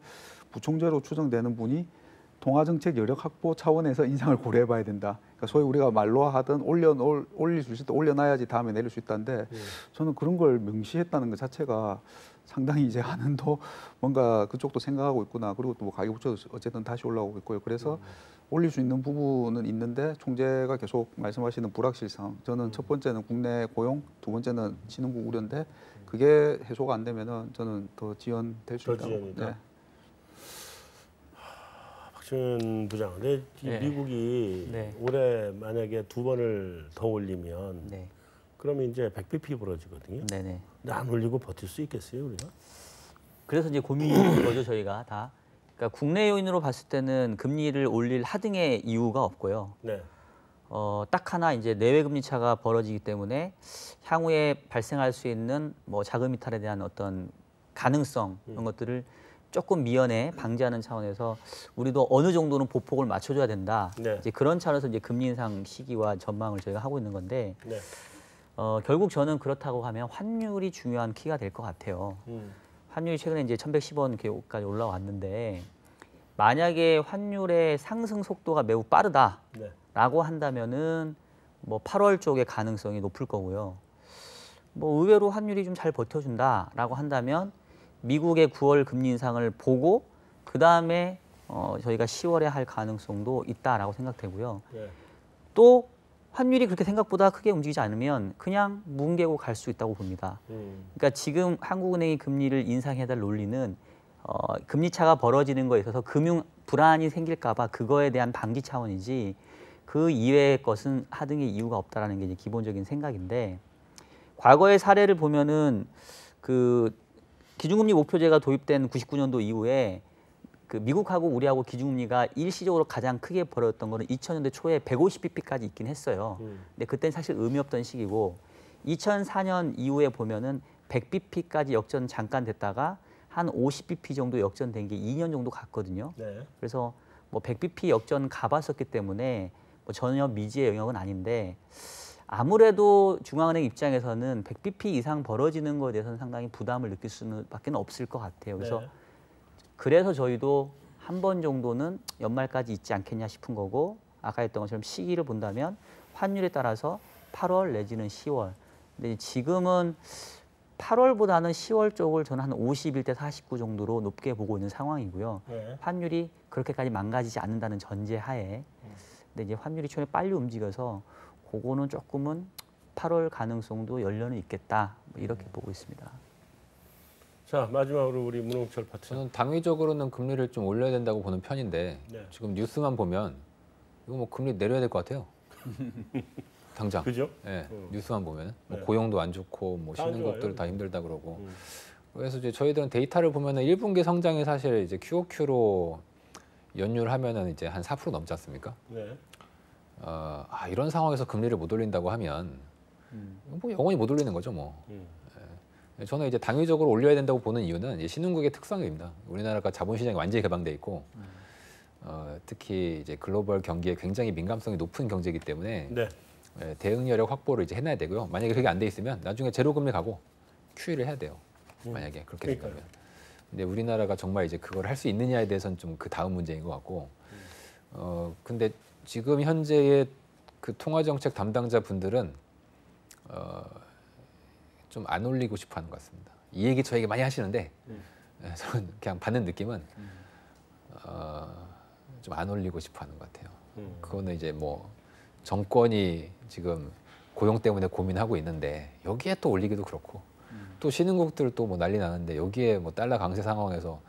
부총재로 추정되는 분이 통화정책 여력 확보 차원에서 인상을 고려해봐야 된다. 그러니까 소위 우리가 말로 하던 올릴 수 있을 때 올려놔야지 다음에 내릴 수 있다는데 저는 그런 걸 명시했다는 것 자체가 상당히 이제 한은도 뭔가 그쪽도 생각하고 있구나. 그리고 또 뭐 가계부채도 어쨌든 다시 올라오고 있고요. 그래서 올릴 수 있는 부분은 있는데 총재가 계속 말씀하시는 불확실성. 저는 첫 번째는 국내 고용, 두 번째는 신흥국 우려인데 그게 해소가 안 되면은 저는 더 지연될 수 있다고. 네. 박준 부장, 근데 네. 미국이 네. 올해 만약에 2번을 더 올리면 네. 그러면 이제 100bp 벌어지거든요. 네네. 근데 안 올리고 버틸 수 있겠어요, 우리가? 그래서 이제 고민인 거죠, 저희가 다. 그러니까 국내 요인으로 봤을 때는 금리를 올릴 하등의 이유가 없고요. 네. 딱 하나 이제 내외 금리 차가 벌어지기 때문에 향후에 발생할 수 있는 뭐 자금 이탈에 대한 어떤 가능성 이런 것들을 조금 미연에 방지하는 차원에서 우리도 어느 정도는 보폭을 맞춰줘야 된다. 네. 이제 그런 차원에서 이제 금리 인상 시기와 전망을 저희가 하고 있는 건데 네. 결국 저는 그렇다고 하면 환율이 중요한 키가 될 것 같아요. 환율이 최근에 이제 1,110원까지 올라왔는데 만약에 환율의 상승 속도가 매우 빠르다라고 한다면은 뭐 8월 쪽의 가능성이 높을 거고요. 뭐 의외로 환율이 좀 잘 버텨준다라고 한다면 미국의 9월 금리 인상을 보고 그 다음에 저희가 10월에 할 가능성도 있다라고 생각되고요. 네. 또 환율이 그렇게 생각보다 크게 움직이지 않으면 그냥 뭉개고 갈 수 있다고 봅니다. 그러니까 지금 한국은행이 금리를 인상해야 될 논리는 금리 차가 벌어지는 거에 있어서 금융 불안이 생길까 봐 그거에 대한 방지 차원이지 그 이외의 것은 하등의 이유가 없다라는 게 이제 기본적인 생각인데 과거의 사례를 보면은 그 기준금리 목표제가 도입된 99년도 이후에 그 미국하고 우리하고 기준금리가 일시적으로 가장 크게 벌어졌던 거는 2000년대 초에 150bp까지 있긴 했어요. 근데 그때는 사실 의미 없던 시기고 2004년 이후에 보면은 100bp까지 역전 잠깐 됐다가 한 50bp 정도 역전된 게 2년 정도 갔거든요. 네. 그래서 뭐 100bp 역전 가봤었기 때문에 뭐 전혀 미지의 영역은 아닌데 아무래도 중앙은행 입장에서는 100bp 이상 벌어지는 거에 대해서는 상당히 부담을 느낄 수밖에 없을 것 같아요. 그래서 네. 그래서 저희도 한 번 정도는 연말까지 있지 않겠냐 싶은 거고 아까 했던 것처럼 시기를 본다면 환율에 따라서 8월 내지는 10월. 근데 지금은 8월보다는 10월 쪽을 저는 한 51대 49 정도로 높게 보고 있는 상황이고요. 네. 환율이 그렇게까지 망가지지 않는다는 전제하에. 근데 이제 환율이 최근에 빨리 움직여서 그거는 조금은 8월 가능성도 열려는 있겠다. 이렇게 보고 있습니다. 자, 마지막으로 우리 문홍철 파트너. 저는 당위적으로는 금리를 좀 올려야 된다고 보는 편인데 네. 지금 뉴스만 보면 이거 뭐 금리 내려야 될 것 같아요. 당장. 그죠? 네, 뉴스만 보면 뭐 네. 고용도 안 좋고 뭐 신흥국들 다 힘들다 그러고. 그래서 이제 저희들은 데이터를 보면은 1분기 성장이 사실 이제 QOQ로 연율하면은 이제 한 4% 넘지 않습니까? 네. 이런 상황에서 금리를 못 올린다고 하면 뭐 영원히 못 올리는 거죠, 뭐. 저는 이제 당위적으로 올려야 된다고 보는 이유는 이제 신흥국의 특성입니다. 우리나라가 자본시장이 완전히 개방돼 있고 특히 이제 글로벌 경기에 굉장히 민감성이 높은 경제이기 때문에 네. 대응 여력 확보를 이제 해놔야 되고요. 만약에 그게 안 돼 있으면 나중에 제로 금리 가고 QE를 해야 돼요. 만약에 그렇게 된다면. 근데 우리나라가 정말 이제 그걸 할 수 있느냐에 대해서는 좀 그 다음 문제인 것 같고. 근데 지금 현재의 그 통화정책 담당자 분들은 좀 안 올리고 싶어하는 것 같습니다. 이 얘기 저에게 많이 하시는데 저는 그냥 받는 느낌은 좀 안 올리고 싶어하는 것 같아요. 그거는 이제 뭐 정권이 지금 고용 때문에 고민하고 있는데 여기에 또 올리기도 그렇고 또 신흥국들 또 뭐 난리 나는데 여기에 뭐 달러 강세 상황에서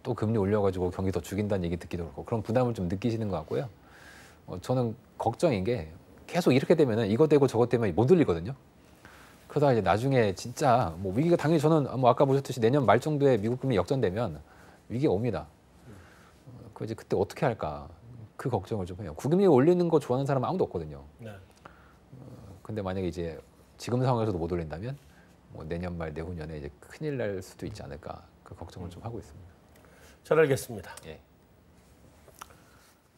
또 금리 올려가지고 경기 더 죽인다는 얘기 듣기도 그렇고 그런 부담을 좀 느끼시는 것 같고요. 저는 걱정인 게 계속 이렇게 되면은 이거 되고 저것 때문에 못 올리거든요. 그러다 이제 나중에 진짜 뭐 위기가 당연히 저는 뭐 아까 보셨듯이 내년 말 정도에 미국 금리 역전되면 위기가 옵니다. 그 이제 그때 어떻게 할까 그 걱정을 좀 해요. 구금리 올리는 거 좋아하는 사람은 아무도 없거든요. 네. 근데 만약에 이제 지금 상황에서도 못 올린다면 뭐 내년 말 내후년에 이제 큰일 날 수도 있지 않을까 그 걱정을 좀 하고 있습니다. 잘 알겠습니다. 예.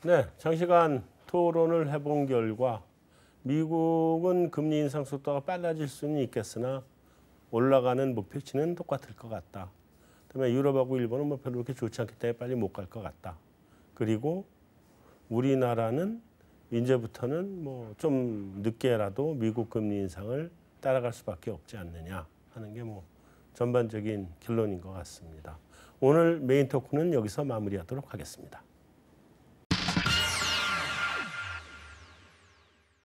네, 장시간 토론을 해본 결과 미국은 금리 인상 속도가 빨라질 수는 있겠으나 올라가는 목표치는 똑같을 것 같다. 그다음에 유럽하고 일본은 뭐 별로 그렇게 좋지 않기 때문에 빨리 못 갈 것 같다. 그리고 우리나라는 이제부터는 뭐 좀 늦게라도 미국 금리 인상을 따라갈 수밖에 없지 않느냐 하는 게 뭐 전반적인 결론인 것 같습니다. 오늘 메인 토크는 여기서 마무리하도록 하겠습니다.